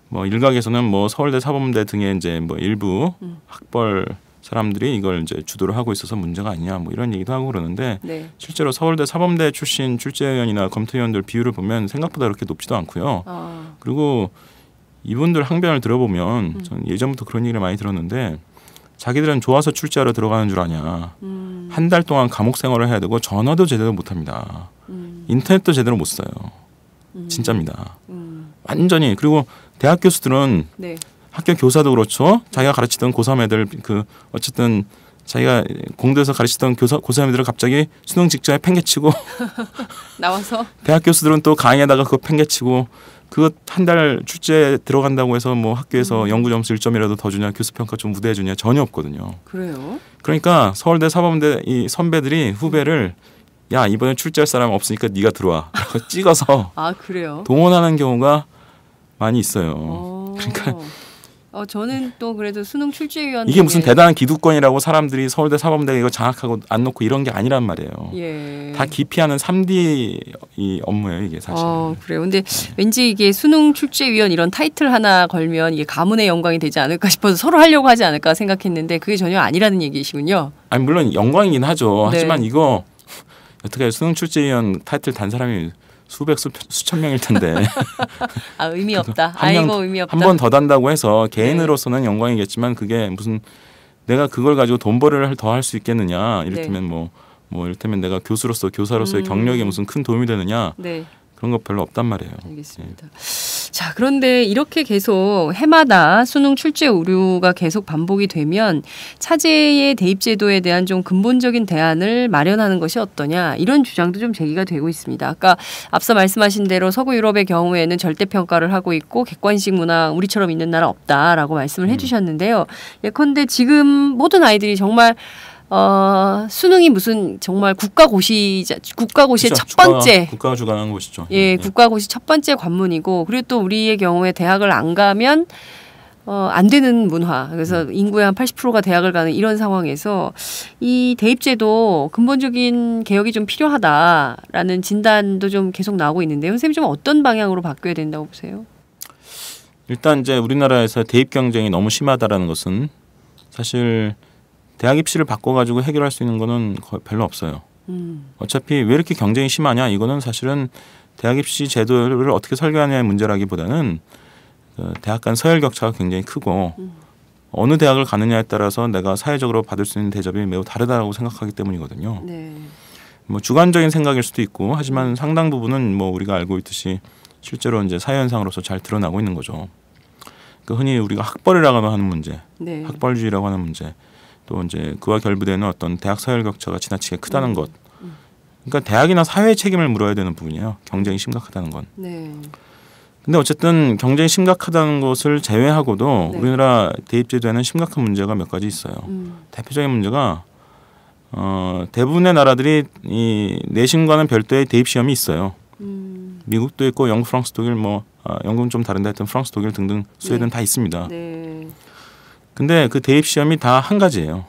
뭐 일각에서는 뭐 서울대 사범대 등의 이제 뭐 일부 학벌 사람들이 이걸 이제 주도를 하고 있어서 문제가 아니냐 뭐 이런 얘기도 하고 그러는데 네. 실제로 서울대 사범대 출신 출제위원이나 검토위원들 비율을 보면 생각보다 그렇게 높지도 않고요. 그리고 이분들 항변을 들어보면 저는 예전부터 그런 얘기를 많이 들었는데 자기들은 좋아서 출제하러 들어가는 줄 아냐. 한 달 동안 감옥 생활을 해야 되고 전화도 제대로 못합니다. 인터넷도 제대로 못 써요. 진짜입니다. 완전히. 그리고 대학 교수들은 네. 학교 교사도 그렇죠. 자기가 가르치던 고3 애들 그 어쨌든 자기가 공대에서 가르치던 고3 애들을 갑자기 수능 직전에 팽개치고 나와서 대학 교수들은 또 강의에다가 그거 팽개치고 그거 한 달 출제 들어간다고 해서 뭐 학교에서 연구 점수 1점이라도 더 주냐 교수 평가 좀 우대해 주냐 전혀 없거든요. 그래요? 그러니까 서울대 사범대 이 선배들이 후배를 야 이번에 출제할 사람 없으니까 네가 들어와 찍어서 그래요? 동원하는 경우가 많이 있어요. 그러니까 저는 또 그래도 수능 출제위원 이게 무슨 대단한 기득권이라고 사람들이 서울대 사범대 이거 장악하고 안 놓고 이런 게 아니란 말이에요. 예. 다 기피하는 3D 이 업무예요 이게 사실. 그래요. 근데 왠지 이게 수능 출제위원 이런 타이틀 하나 걸면 이게 가문의 영광이 되지 않을까 싶어서 서로 하려고 하지 않을까 생각했는데 그게 전혀 아니라는 얘기시군요. 아니 물론 영광이긴 하죠. 네. 하지만 이거 어떻게 수능 출제위원 타이틀 단 사람이 수백 수천 명일 텐데 의미 없다. 의미 없다. 한 번 더 단다고 해서 개인으로서는 영광이겠지만 그게 무슨 내가 그걸 가지고 돈벌이를 더 할 수 있겠느냐. 이를테면 뭐 이를테면 내가 교사로서의 경력에 무슨 큰 도움이 되느냐. 네. 그런 거 별로 없단 말이에요. 알겠습니다. 자, 그런데 이렇게 계속 해마다 수능 출제 오류가 계속 반복이 되면 차제의 대입 제도에 대한 좀 근본적인 대안을 마련하는 것이 어떠냐 이런 주장도 좀 제기가 되고 있습니다. 아까 앞서 말씀하신 대로 서구 유럽의 경우에는 절대 평가를 하고 있고 객관식 문화 우리처럼 있는 나라 없다라고 말씀을 해주셨는데요. 예컨대 지금 모든 아이들이 정말 수능이 무슨 정말 국가고시의 그렇죠. 첫 번째 국가가 주관하는 곳이죠. 예, 국가고시 첫 번째 관문이고 그리고 또 우리의 경우에 대학을 안 가면 안 되는 문화. 그래서 인구의 한 80%가 대학을 가는 이런 상황에서 이 대입제도 근본적인 개혁이 좀 필요하다라는 진단도 좀 계속 나오고 있는데요. 선생님 좀 어떤 방향으로 바뀌어야 된다고 보세요? 일단 이제 우리나라에서 대입 경쟁이 너무 심하다라는 것은 사실 대학 입시를 바꿔가지고 해결할 수 있는 거는 거의 별로 없어요. 어차피 왜 이렇게 경쟁이 심하냐 이거는 사실은 대학 입시 제도를 어떻게 설계하냐의 문제라기보다는 대학 간 서열 격차가 굉장히 크고 어느 대학을 가느냐에 따라서 내가 사회적으로 받을 수 있는 대접이 매우 다르다고 생각하기 때문이거든요. 네. 뭐 주관적인 생각일 수도 있고 하지만 상당 부분은 뭐 우리가 알고 있듯이 실제로 이제 사회 현상으로서 잘 드러나고 있는 거죠. 그러니까 흔히 우리가 학벌이라고 하는 문제, 네. 학벌주의라고 하는 문제. 또 이제 그와 결부되는 어떤 대학 서열 격차가 지나치게 크다는 것. 그러니까 대학이나 사회의 책임을 물어야 되는 부분이에요. 경쟁이 심각하다는 건. 네. 근데 어쨌든 경쟁이 심각하다는 것을 제외하고도 네. 우리나라 대입제도에는 심각한 문제가 몇 가지 있어요. 대표적인 문제가 대부분의 나라들이 이 내신과는 별도의 대입 시험이 있어요. 미국도 있고 영국, 프랑스, 독일 영국은 좀 다른데 하여튼 프랑스, 독일 등등 스웨덴 다 있습니다. 네. 근데 그 대입 시험이 다 한 가지예요.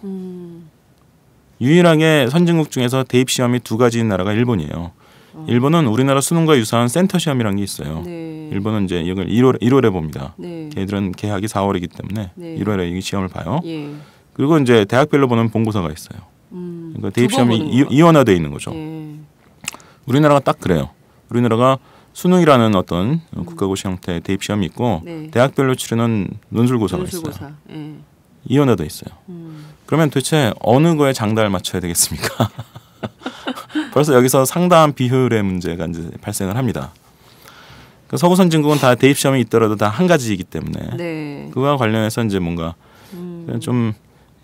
유일하게 선진국 중에서 대입 시험이 두 가지인 나라가 일본이에요. 일본은 우리나라 수능과 유사한 센터 시험이라는 게 있어요. 네. 일본은 이제 이걸 1월에 봅니다. 네. 걔들은 개학이 4월이기 때문에 네. 1월에 이 시험을 봐요. 예. 그리고 이제 대학별로 보는 본고사가 있어요. 그러니까 대입 두 번 시험이 보는 거. 이원화되어 있는 거죠. 예. 우리나라가 딱 그래요. 우리나라가 수능이라는 어떤 국가고시 형태의 대입 시험이 있고 네. 대학별로 치르는 논술고사가 있어요. 논술고사. 예. 이원화되어 있어요. 그러면 도대체 어느 거에 장단을 맞춰야 되겠습니까? 벌써 여기서 상당한 비효율의 문제가 이제 발생을 합니다. 그러니까 서구 선진국은 다 대입 시험이 있더라도 다 한 가지이기 때문에 네. 그와 관련해서 이제 뭔가 좀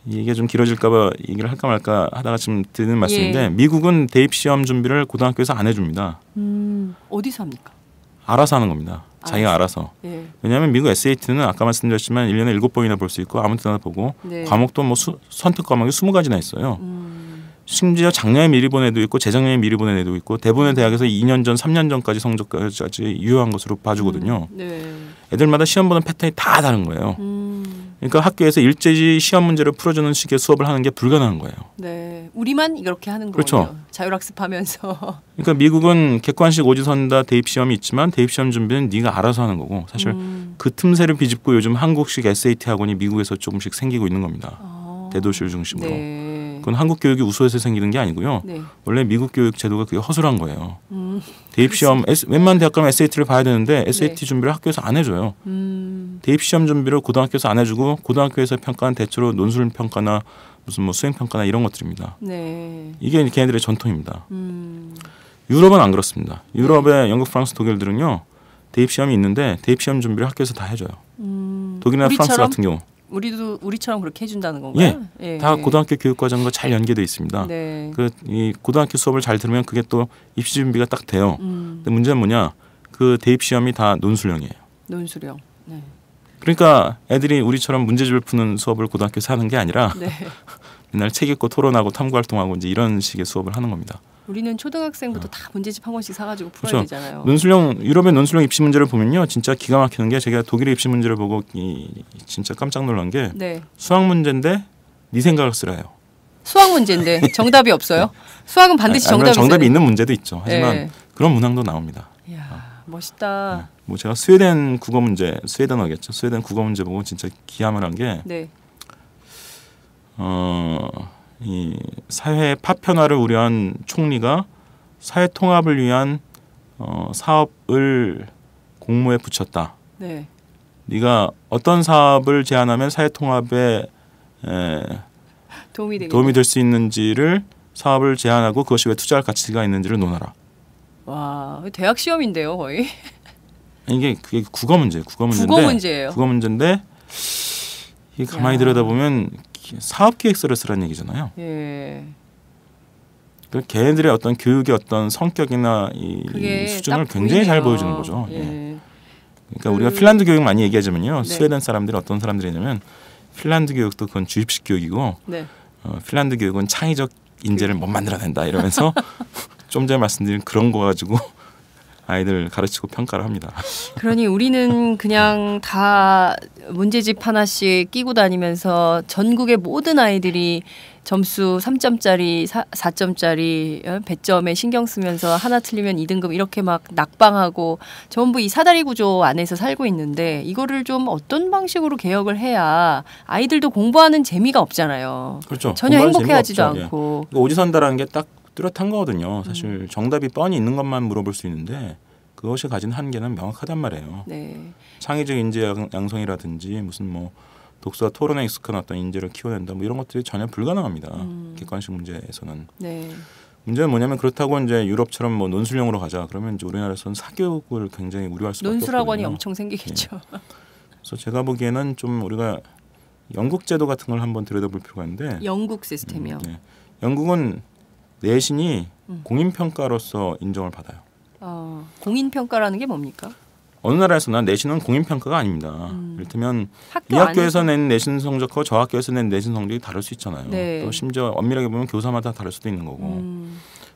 이게 좀 길어질까봐 얘기를 할까 말까 하다가 지금 드리는 말씀인데 예. 미국은 대입 시험 준비를 고등학교에서 안 해줍니다. 어디서 합니까? 알아서 하는 겁니다. 자기가 알아서. 예. 왜냐하면 미국 SAT는 아까 말씀드렸지만 1년에 7번이나 볼 수 있고 아무 때나 보고 네. 과목도 뭐 선택 과목이 20가지나 있어요. 심지어 작년에 미리 본 애도 있고 재작년에 미리 본 애도 있고 대부분의 대학에서 2년 전, 3년 전까지 성적까지 유효한 것으로 봐주거든요. 네. 애들마다 시험 보는 패턴이 다 다른 거예요. 그러니까 학교에서 일제히 시험 문제를 풀어주는 식의 수업을 하는 게 불가능한 거예요. 네, 우리만 이렇게 하는 그렇죠. 거군요. 자율학습하면서. 그러니까 미국은 객관식 오지선다 대입 시험이 있지만 대입 시험 준비는 네가 알아서 하는 거고 사실 그 틈새를 비집고 요즘 한국식 SAT 학원이 미국에서 조금씩 생기고 있는 겁니다. 대도시를 중심으로. 네. 그건 한국 교육이 우수해서 생기는 게 아니고요. 네. 원래 미국 교육 제도가 그게 허술한 거예요. 대입 시험 웬만한 대학 가면 SAT를 봐야 되는데 SAT 네. 준비를 학교에서 안 해줘요. 대입 시험 준비를 고등학교에서 안 해주고 고등학교에서 평가는 대체로 논술 평가나 무슨 뭐 수행 평가나 이런 것들입니다. 네. 이게 걔네들의 전통입니다. 유럽은 안 그렇습니다. 유럽의 영국, 프랑스, 독일들은요 대입 시험이 있는데 대입 시험 준비를 학교에서 다 해줘요. 독일이나 프랑스 같은 경우. 우리처럼 그렇게 해준다는 건가요? 예, 다 고등학교 교육 과정과 잘 연계돼 있습니다. 네. 이 고등학교 수업을 잘 들으면 그게 또 입시 준비가 딱 돼요. 근데 문제는 뭐냐? 그 대입 시험이 다 논술형이에요. 논술형. 네. 그러니까 애들이 우리처럼 문제집을 푸는 수업을 고등학교에서 하는 게 아니라 네. 맨날 책 읽고 토론하고 탐구 활동하고 이제 이런 식의 수업을 하는 겁니다. 우리는 초등학생부터 다 문제집 한 권씩 사가지고 풀어야 그렇죠. 되잖아요. 논술형 유럽의 논술형 입시 문제를 보면요, 진짜 기가 막히는 게 제가 독일의 입시 문제를 보고 진짜 깜짝 놀란 게 네. 수학 문제인데 네 생각을 쓰라요. 수학 문제인데 정답이 없어요? 수학은 반드시 정답이 있어요. 정답이 있는 문제도 있죠. 하지만 네. 그런 문항도 나옵니다. 이야, 멋있다. 뭐 제가 스웨덴 국어 문제, 스웨덴어겠죠. 스웨덴 국어 문제 보고 진짜 기함을 게 네. 이 사회 파편화를 우려한 총리가 사회 통합을 위한 사업을 공모에 붙였다. 네. 네가 어떤 사업을 제안하면 사회 통합에 도움이 될 수 있는지를 사업을 제안하고 그것이 왜 투자할 가치가 있는지를 논하라. 와, 대학 시험인데요, 거의. 그게 국어 문제예요. 국어 문제인데 이게 가만히 들여다보면 사업 계획서를 쓰라는 얘기잖아요. 예. 걔네들의 어떤 교육의 어떤 성격이나 이 수준을 굉장히 잘 보여주는 거죠. 예. 그러니까 우리가 핀란드 교육 많이 얘기하자면요. 네. 스웨덴 사람들이 어떤 사람들이냐면 핀란드 교육도 그건 주입식 교육이고 네. 핀란드 교육은 창의적 인재를 못 만들어낸다 이러면서 좀 전에 말씀드린 그런 거 가지고 아이들 가르치고 평가를 합니다. 그러니 우리는 그냥 다 문제집 하나씩 끼고 다니면서 전국의 모든 아이들이 점수 3점짜리, 4점짜리 배점에 신경 쓰면서 하나 틀리면 2등급 이렇게 막 낙방하고 전부 이 사다리 구조 안에서 살고 있는데 이거를 좀 어떤 방식으로 개혁을 해야 아이들도 공부하는 재미가 없잖아요. 그렇죠. 전혀 행복해하지도 않고. 예. 오지선다라는 게 딱 뚜렷한 거거든요. 사실 정답이 뻔히 있는 것만 물어볼 수 있는데 그것이 가진 한계는 명확하단 말이에요. 네. 창의적 인재 양성이라든지 무슨 뭐 독서와 토론에 익숙한 어떤 인재를 키워낸다 뭐 이런 것들이 전혀 불가능합니다. 객관식 문제에서는. 네. 문제는 뭐냐면 그렇다고 이제 유럽처럼 뭐 논술형으로 가자 그러면 이제 우리나라에서는 사교육을 굉장히 우려할 수밖에 없거든요. 논술학원이 엄청 생기겠죠. 네. 그래서 제가 보기에는 좀 우리가 영국 제도 같은 걸 한번 들여다볼 필요가 있는데. 영국 시스템이요. 네. 영국은 내신이 공인평가로서 인정을 받아요. 공인평가라는 게 뭡니까? 어느 나라에서나 내신은 공인평가가 아닙니다. 이를테면 이 학교에서 낸 내신 성적과 저 학교에서 낸 내신 성적이 다를 수 있잖아요. 네. 또 심지어 엄밀하게 보면 교사마다 다를 수도 있는 거고.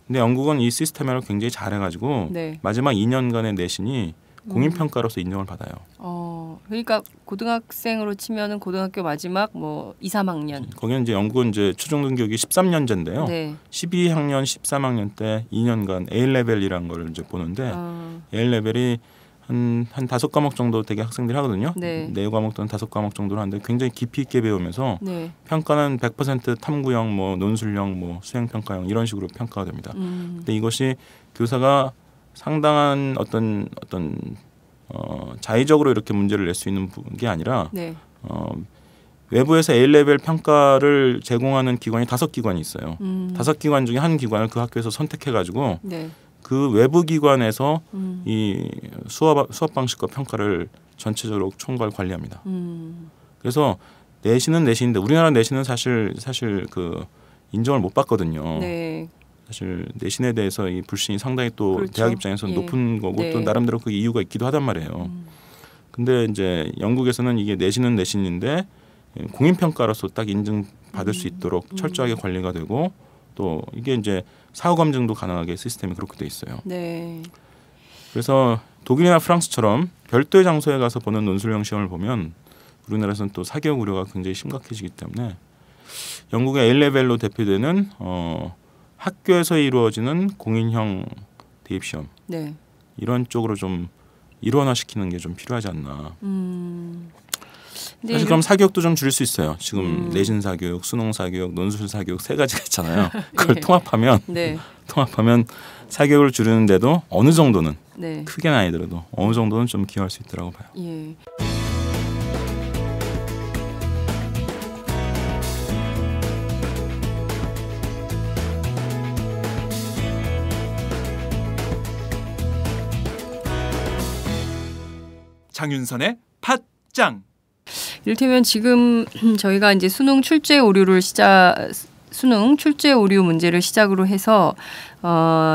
근데 영국은 이 시스템을 굉장히 잘해가지고 네. 마지막 2년간의 내신이 공인평가로서 인정을 받아요. 그러니까 고등학생으로 치면은 고등학교 마지막 뭐 2, 3학년. 거기는 이제 영국은 이제 초중등교육이 13년제인데요. 네. 12학년, 13학년 때 2년간 A 레벨이라는 걸 이제 보는데 A 레벨이 한 5과목 정도 되게 학생들이 하거든요. 네. 4과목 또는 5과목 정도를 하는데 굉장히 깊이 있게 배우면서 네. 평가는 100% 탐구형, 뭐 논술형, 뭐 수행 평가형 이런 식으로 평가가 됩니다. 근데 이것이 교사가 상당한 어떤 자의적으로 이렇게 문제를 낼 수 있는 게 아니라 네. 외부에서 A-레벨 평가를 제공하는 기관이 5기관이 있어요. 5기관 중에 한 기관을 그 학교에서 선택해가지고 네. 그 외부 기관에서 이 수업 방식과 평가를 전체적으로 총괄 관리합니다. 그래서 내신은 내신인데 우리나라 내신은 사실 그 인정을 못 받거든요. 네. 사실 내신에 대해서 이 불신이 상당히 또 그렇죠. 대학 입장에서 예. 높은 거고 네. 또 나름대로 그 이유가 있기도 하단 말이에요. 근데 이제 영국에서는 이게 내신은 내신인데 공인평가로서 딱 인증받을 수 있도록 철저하게 관리가 되고 또 이게 이제 사후 검증도 가능하게 시스템이 그렇게 돼 있어요. 네. 그래서 독일이나 프랑스처럼 별도의 장소에 가서 보는 논술형 시험을 보면 우리나라에서는 또 사교육 우려가 굉장히 심각해지기 때문에 영국의 A레벨로 대표되는 학교에서 이루어지는 공인형 대입 시험 네. 이런 쪽으로 좀 일원화시키는 게 좀 필요하지 않나. 사실 그럼 사교육도 좀 줄일 수 있어요. 지금 내신 사교육, 수능 사교육, 논술 사교육 세 가지가 있잖아요. 그걸 네. 통합하면 사교육을 줄이는데도 어느 정도는 네. 크게는 아니더라도 어느 정도는 좀 기여할 수 있다고 봐요. 예. 장윤선의 팟짱. 이를테면 지금 저희가 이제 수능 출제 오류 문제를 시작으로 해서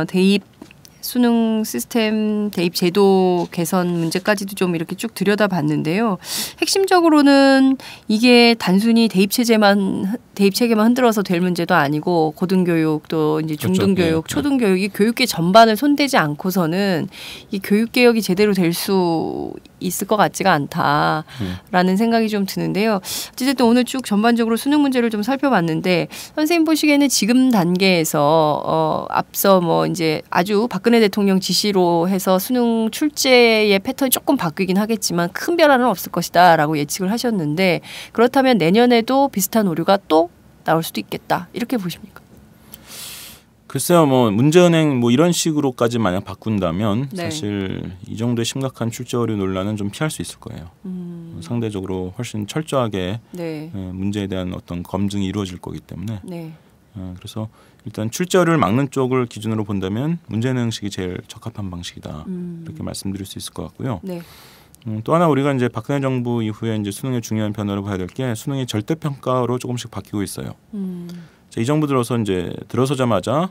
대입 수능 시스템 대입 제도 개선 문제까지도 좀 이렇게 쭉 들여다봤는데요. 핵심적으로는 이게 단순히 대입 체계만 흔들어서 될 문제도 아니고 고등교육 또 이제 중등교육, 초등교육 이 교육계 전반을 손대지 않고서는 이 교육 개혁이 제대로 될 수 있을 것 같지가 않다라는 생각이 좀 드는데요. 어쨌든 오늘 쭉 전반적으로 수능 문제를 좀 살펴봤는데 선생님 보시기에는 지금 단계에서 앞서 뭐 이제 아주 박근혜 대통령 지시로 해서 수능 출제의 패턴이 조금 바뀌긴 하겠지만 큰 변화는 없을 것이다라고 예측을 하셨는데 그렇다면 내년에도 비슷한 오류가 또 나올 수도 있겠다 이렇게 보십니까? 글쎄요, 뭐 문제은행 뭐 이런 식으로까지 만약 바꾼다면 네. 사실 이 정도의 심각한 출제 오류 논란은 좀 피할 수 있을 거예요. 상대적으로 훨씬 철저하게 네. 문제에 대한 어떤 검증이 이루어질 거기 때문에 네. 그래서 일단 출제 오류를 막는 쪽을 기준으로 본다면 문제은행 형식이 제일 적합한 방식이다 이렇게 말씀드릴 수 있을 것 같고요. 네. 또 하나 우리가 이제 박근혜 정부 이후에 이제 수능의 중요한 변화를 봐야 될 게 수능이 절대 평가로 조금씩 바뀌고 있어요. 이 정부 들어서 이제 들어서자마자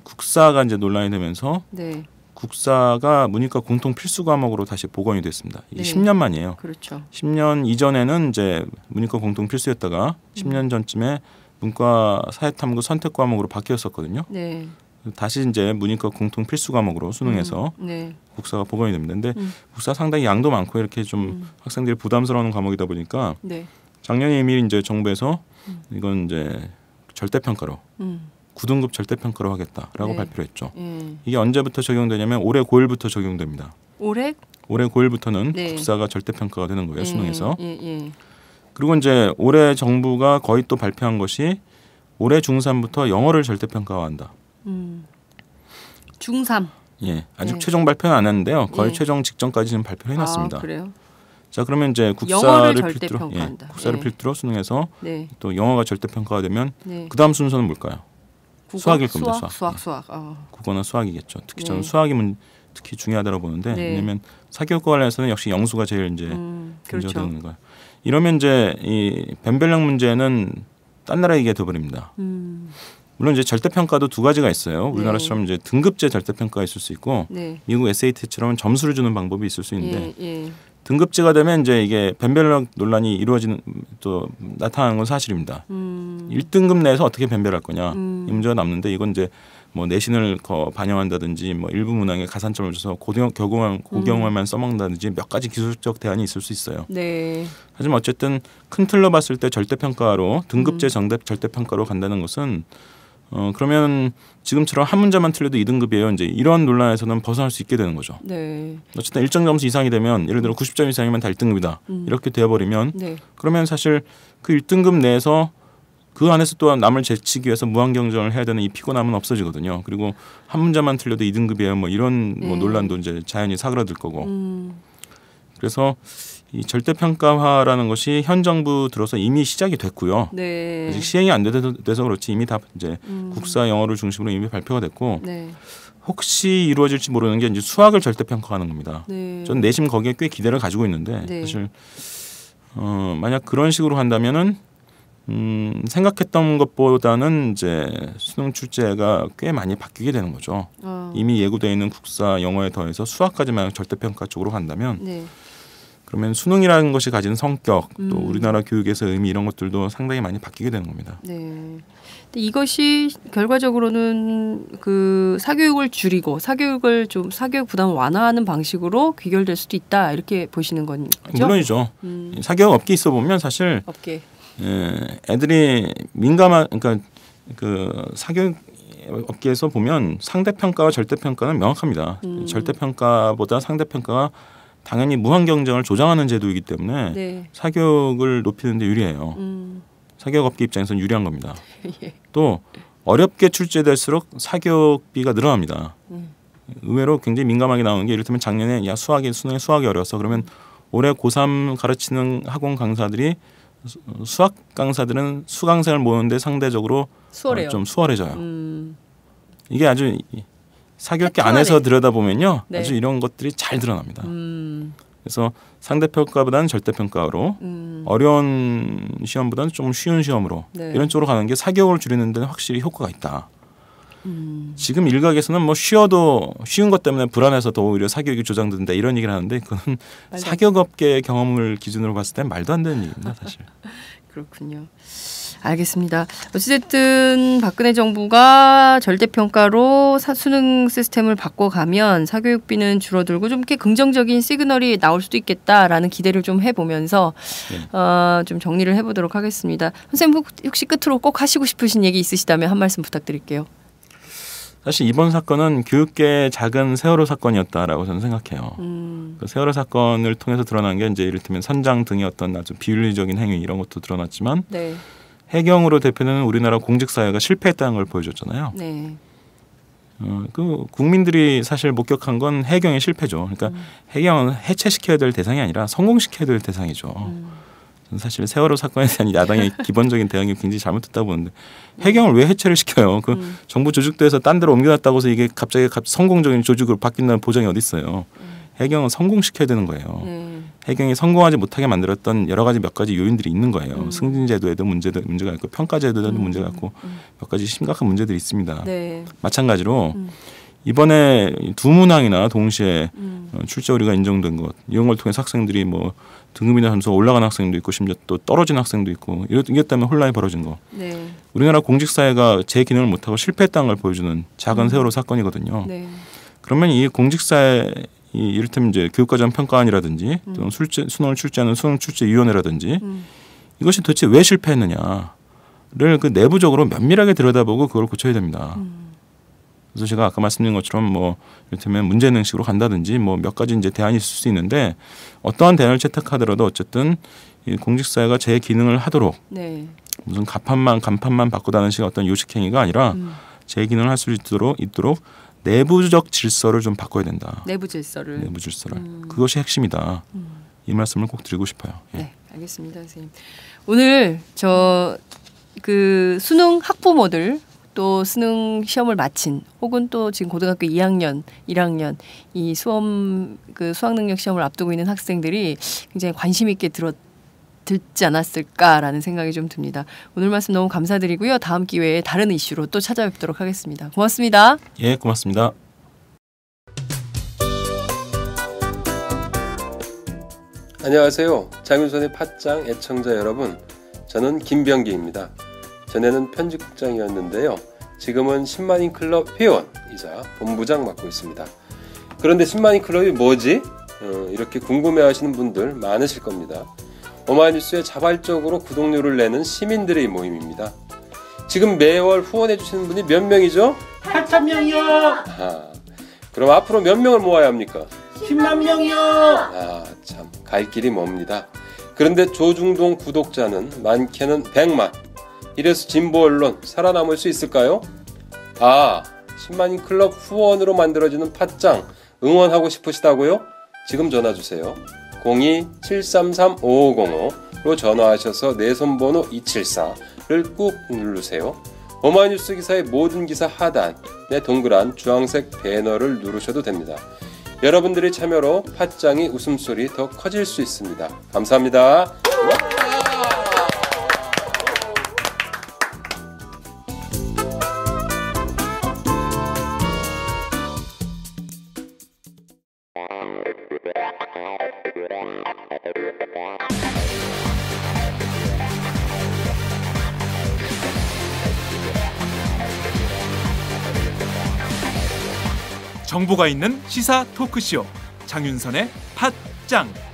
국사가 이제 논란이 되면서 네. 국사가 문이과 공통 필수 과목으로 다시 복원이 됐습니다. 이게 네. 10년 만이에요. 그렇죠. 10년 이전에는 이제 문이과 공통 필수였다가 10년 전쯤에 문과 사회탐구 선택 과목으로 바뀌었었거든요. 네. 다시 이제 문이과 공통 필수 과목으로 수능에서 네. 국사가 복원이 됩니다. 근데 국사 상당히 양도 많고 이렇게 좀 학생들이 부담스러운 과목이다 보니까 네. 작년에 이미 이제 정부에서 이건 이제 절대 평가로 9등급 절대 평가로 하겠다라고 네. 발표를 했죠. 이게 언제부터 적용되냐면 올해 9월부터 적용됩니다. 올해 9월부터는 네. 국사가 절대 평가가 되는 거예요. 수능에서. 예. 그리고 이제 올해 정부가 거의 또 발표한 것이 올해 중3부터 영어를 절대 평가한다. 중3. 예, 아직 네. 최종 발표는 안 했는데요. 거의 예. 최종 직전까지 지금 발표를 해놨습니다. 아, 그래요? 자, 그러면 이제 영어를 국사를 절대 필두로 평가한다. 국사를 예. 필두로 수능에서 네. 또 영어가 절대 평가가 되면 네. 그 다음 순서는 뭘까요? 국어? 수학일 겁니다. 수학. 수학. 국어나 수학이겠죠. 특히 네. 저는 수학이 특히 중요하다고 보는데 네. 왜냐하면 사교육과 관련해서는 역시 영수가 제일 이제 그렇죠. 문제되는 거예요. 이러면 이제 이 변별력 문제는 딴 나라 얘기가 돼버립니다. 물론 이제 절대 평가도 두 가지가 있어요. 우리나라처럼 이제 등급제 절대 평가가 있을 수 있고 네. 미국 SAT처럼 점수를 주는 방법이 있을 수 있는데 예. 등급제가 되면 이제 이게 변별력 논란이 이루어지는 또 나타나는 건 사실입니다. 1등급 내에서 어떻게 변별할 거냐 이 문제가 남는데 이건 이제 뭐 내신을 반영한다든지 뭐 일부 문항에 가산점을 줘서 고경험만 써먹는다든지 몇 가지 기술적 대안이 있을 수 있어요. 네. 하지만 어쨌든 큰 틀로 봤을 때 절대평가로 등급제 정답 절대평가로 간다는 것은 그러면 지금처럼 한 문제만 틀려도 2등급이에요. 이제 이런 논란에서는 벗어날 수 있게 되는 거죠. 네. 어쨌든 일정 점수 이상이 되면 예를 들어 90점 이상이면 다 1등급이다. 이렇게 되어버리면 네. 그러면 사실 그 1등급 내에서 그 안에서 또한 남을 제치기 위해서 무한 경쟁을 해야 되는 이 피곤함은 없어지거든요. 그리고 한 문제만 틀려도 2등급이에요. 뭐 이런 뭐 논란도 이제 자연히 사그라들 거고. 그래서 이 절대평가화라는 것이 현 정부 들어서 이미 시작이 됐고요. 네. 아직 시행이 안 돼서 그렇지 이미 다 이제 국사 영어를 중심으로 이미 발표가 됐고 네. 혹시 이루어질지 모르는 게 이제 수학을 절대평가하는 겁니다. 네. 전 내심 거기에 꽤 기대를 가지고 있는데 네. 사실 만약 그런 식으로 한다면은 생각했던 것보다는 이제 수능 출제가 꽤 많이 바뀌게 되는 거죠. 이미 예고되어 있는 국사 영어에 더해서 수학까지만 절대평가 쪽으로 간다면 네. 그러면 수능이라는 것이 가진 성격, 또 우리나라 교육에서의 의미 이런 것들도 상당히 많이 바뀌게 되는 겁니다. 네. 근데 이것이 결과적으로는 그 사교육을 줄이고 사교육 부담을 완화하는 방식으로 귀결될 수도 있다 이렇게 보시는 거죠? 물론이죠. 사교육 업계 있어 보면 사실 업계. 애들이 그러니까 그 사교육 업계에서 보면 상대평가와 절대평가는 명확합니다. 절대평가보다 상대평가가 당연히 무한 경쟁을 조장하는 제도이기 때문에 네. 사교육을 높이는 데 유리해요. 사교육 업계 입장에서는 유리한 겁니다. 예. 또 어렵게 출제될수록 사교육비가 늘어납니다. 의외로 굉장히 민감하게 나오는 게 이를테면 작년에 수능에 수학이 어려웠어. 그러면 올해 고3 가르치는 학원 강사들이 수학 강사들은 수강생을 모으는데 상대적으로 수월해요. 좀 수월해져요. 이게 아주 사교육계 안에서 들여다보면요. 네. 아주 이런 것들이 잘 드러납니다. 그래서 상대평가보다는 절대평가로 어려운 시험보다는 좀 쉬운 시험으로 네. 이런 쪽으로 가는 게 사교육을 줄이는 데는 확실히 효과가 있다. 지금 일각에서는 뭐 쉬운 것 때문에 불안해서 더 오히려 사교육이 조장된다 이런 얘기를 하는데 그건 사교육업계의 경험을 기준으로 봤을 땐 말도 안 되는 얘기입니다. 사실. 그렇군요. 알겠습니다. 어찌됐든 박근혜 정부가 절대평가로 수능 시스템을 바꿔가면 사교육비는 줄어들고 좀 이렇게 긍정적인 시그널이 나올 수도 있겠다라는 기대를 좀 해보면서 좀 정리를 해보도록 하겠습니다. 선생님 혹시 끝으로 꼭 하시고 싶으신 얘기 있으시다면 한 말씀 부탁드릴게요. 사실 이번 사건은 교육계의 작은 세월호 사건이었다라고 저는 생각해요. 그 세월호 사건을 통해서 드러난 게 이제 이를테면 선장 등의 어떤 아주 비윤리적인 행위 이런 것도 드러났지만 네. 해경으로 대표되는 우리나라 공직사회가 실패했다는 걸 보여줬잖아요. 네. 그 국민들이 사실 목격한 건 해경의 실패죠. 그러니까 해경은 해체시켜야 될 대상이 아니라 성공시켜야 될 대상이죠. 저는 사실 세월호 사건에 대한 야당의 기본적인 대응이 굉장히 잘못됐다고 보는데 해경을 왜 해체를 시켜요? 그 정부 조직도에서 딴 데로 옮겨놨다고 해서 이게 갑자기 성공적인 조직으로 바뀐다는 보장이 어디 있어요? 해경은 성공시켜야 되는 거예요. 해경이 성공하지 못하게 만들었던 여러 가지 몇 가지 요인들이 있는 거예요. 승진제도에도 문제가 있고 평가제도에도 문제가 있고 몇 가지 심각한 문제들이 있습니다. 네. 마찬가지로 이번에 두 문항이나 동시에 출제 오류가 인정된 것 이런 걸 통해서 학생들이 뭐 등급이나 점수가 올라간 학생도 있고 심지어 또 떨어진 학생도 있고 이것 때문에 혼란이 벌어진 거. 네. 우리나라 공직사회가 제 기능을 못하고 실패했다는 걸 보여주는 작은 세월호 사건이거든요. 네. 그러면 이 공직사회 이를테면 이제 교육과정 평가원이라든지 또는 수능을 출제하는 수능 출제위원회라든지 이것이 도대체 왜 실패했느냐를 그 내부적으로 면밀하게 들여다보고 그걸 고쳐야 됩니다. 그래서 제가 아까 말씀드린 것처럼 뭐 이를테면 문제능식으로 간다든지 뭐 몇 가지 이제 대안이 있을 수 있는데 어떠한 대안을 채택하더라도 어쨌든 이 공직사회가 제 기능을 하도록 네. 무슨 간판만 바꾸다는 식의 어떤 요식행위가 아니라 제 기능을 할 수 있도록 내부적 질서를 좀 바꿔야 된다. 내부 질서를. 그것이 핵심이다. 이 말씀을 꼭 드리고 싶어요. 예. 네, 알겠습니다, 선생님. 오늘 그 수능 학부모들 또 수능 시험을 마친 혹은 또 지금 고등학교 2학년, 1학년 이 수학 능력 시험을 앞두고 있는 학생들이 굉장히 관심 있게 듣지 않았을까라는 생각이 좀 듭니다. 오늘 말씀 너무 감사드리고요. 다음 기회에 다른 이슈로 또 찾아뵙도록 하겠습니다. 고맙습니다. 예, 고맙습니다. 안녕하세요. 장윤선의 팟짱 애청자 여러분. 저는 김병기입니다. 전에는 편집국장이었는데요. 지금은 10만인 클럽 회원이자 본부장 맡고 있습니다. 그런데 10만인 클럽이 뭐지? 이렇게 궁금해하시는 분들 많으실 겁니다. 오마이뉴스에 자발적으로 구독료를 내는 시민들의 모임입니다. 지금 매월 후원해주시는 분이 몇 명이죠? 8,000명이요. 그럼 앞으로 몇 명을 모아야 합니까? 10만 명이요. 참, 갈 길이 멉니다. 그런데 조중동 구독자는 많게는 100만. 이래서 진보 언론 살아남을 수 있을까요? 10만인 클럽 후원으로 만들어지는 팟짱 응원하고 싶으시다고요? 지금 전화주세요. 02-733-5505로 전화하셔서 내선번호 274를 꾹 누르세요. 오마이뉴스 기사의 모든 기사 하단에 동그란 주황색 배너를 누르셔도 됩니다. 여러분들의 참여로 팟짱이 웃음소리 더 커질 수 있습니다. 감사합니다. 정보가 있는 시사 토크쇼 장윤선의 팟짱.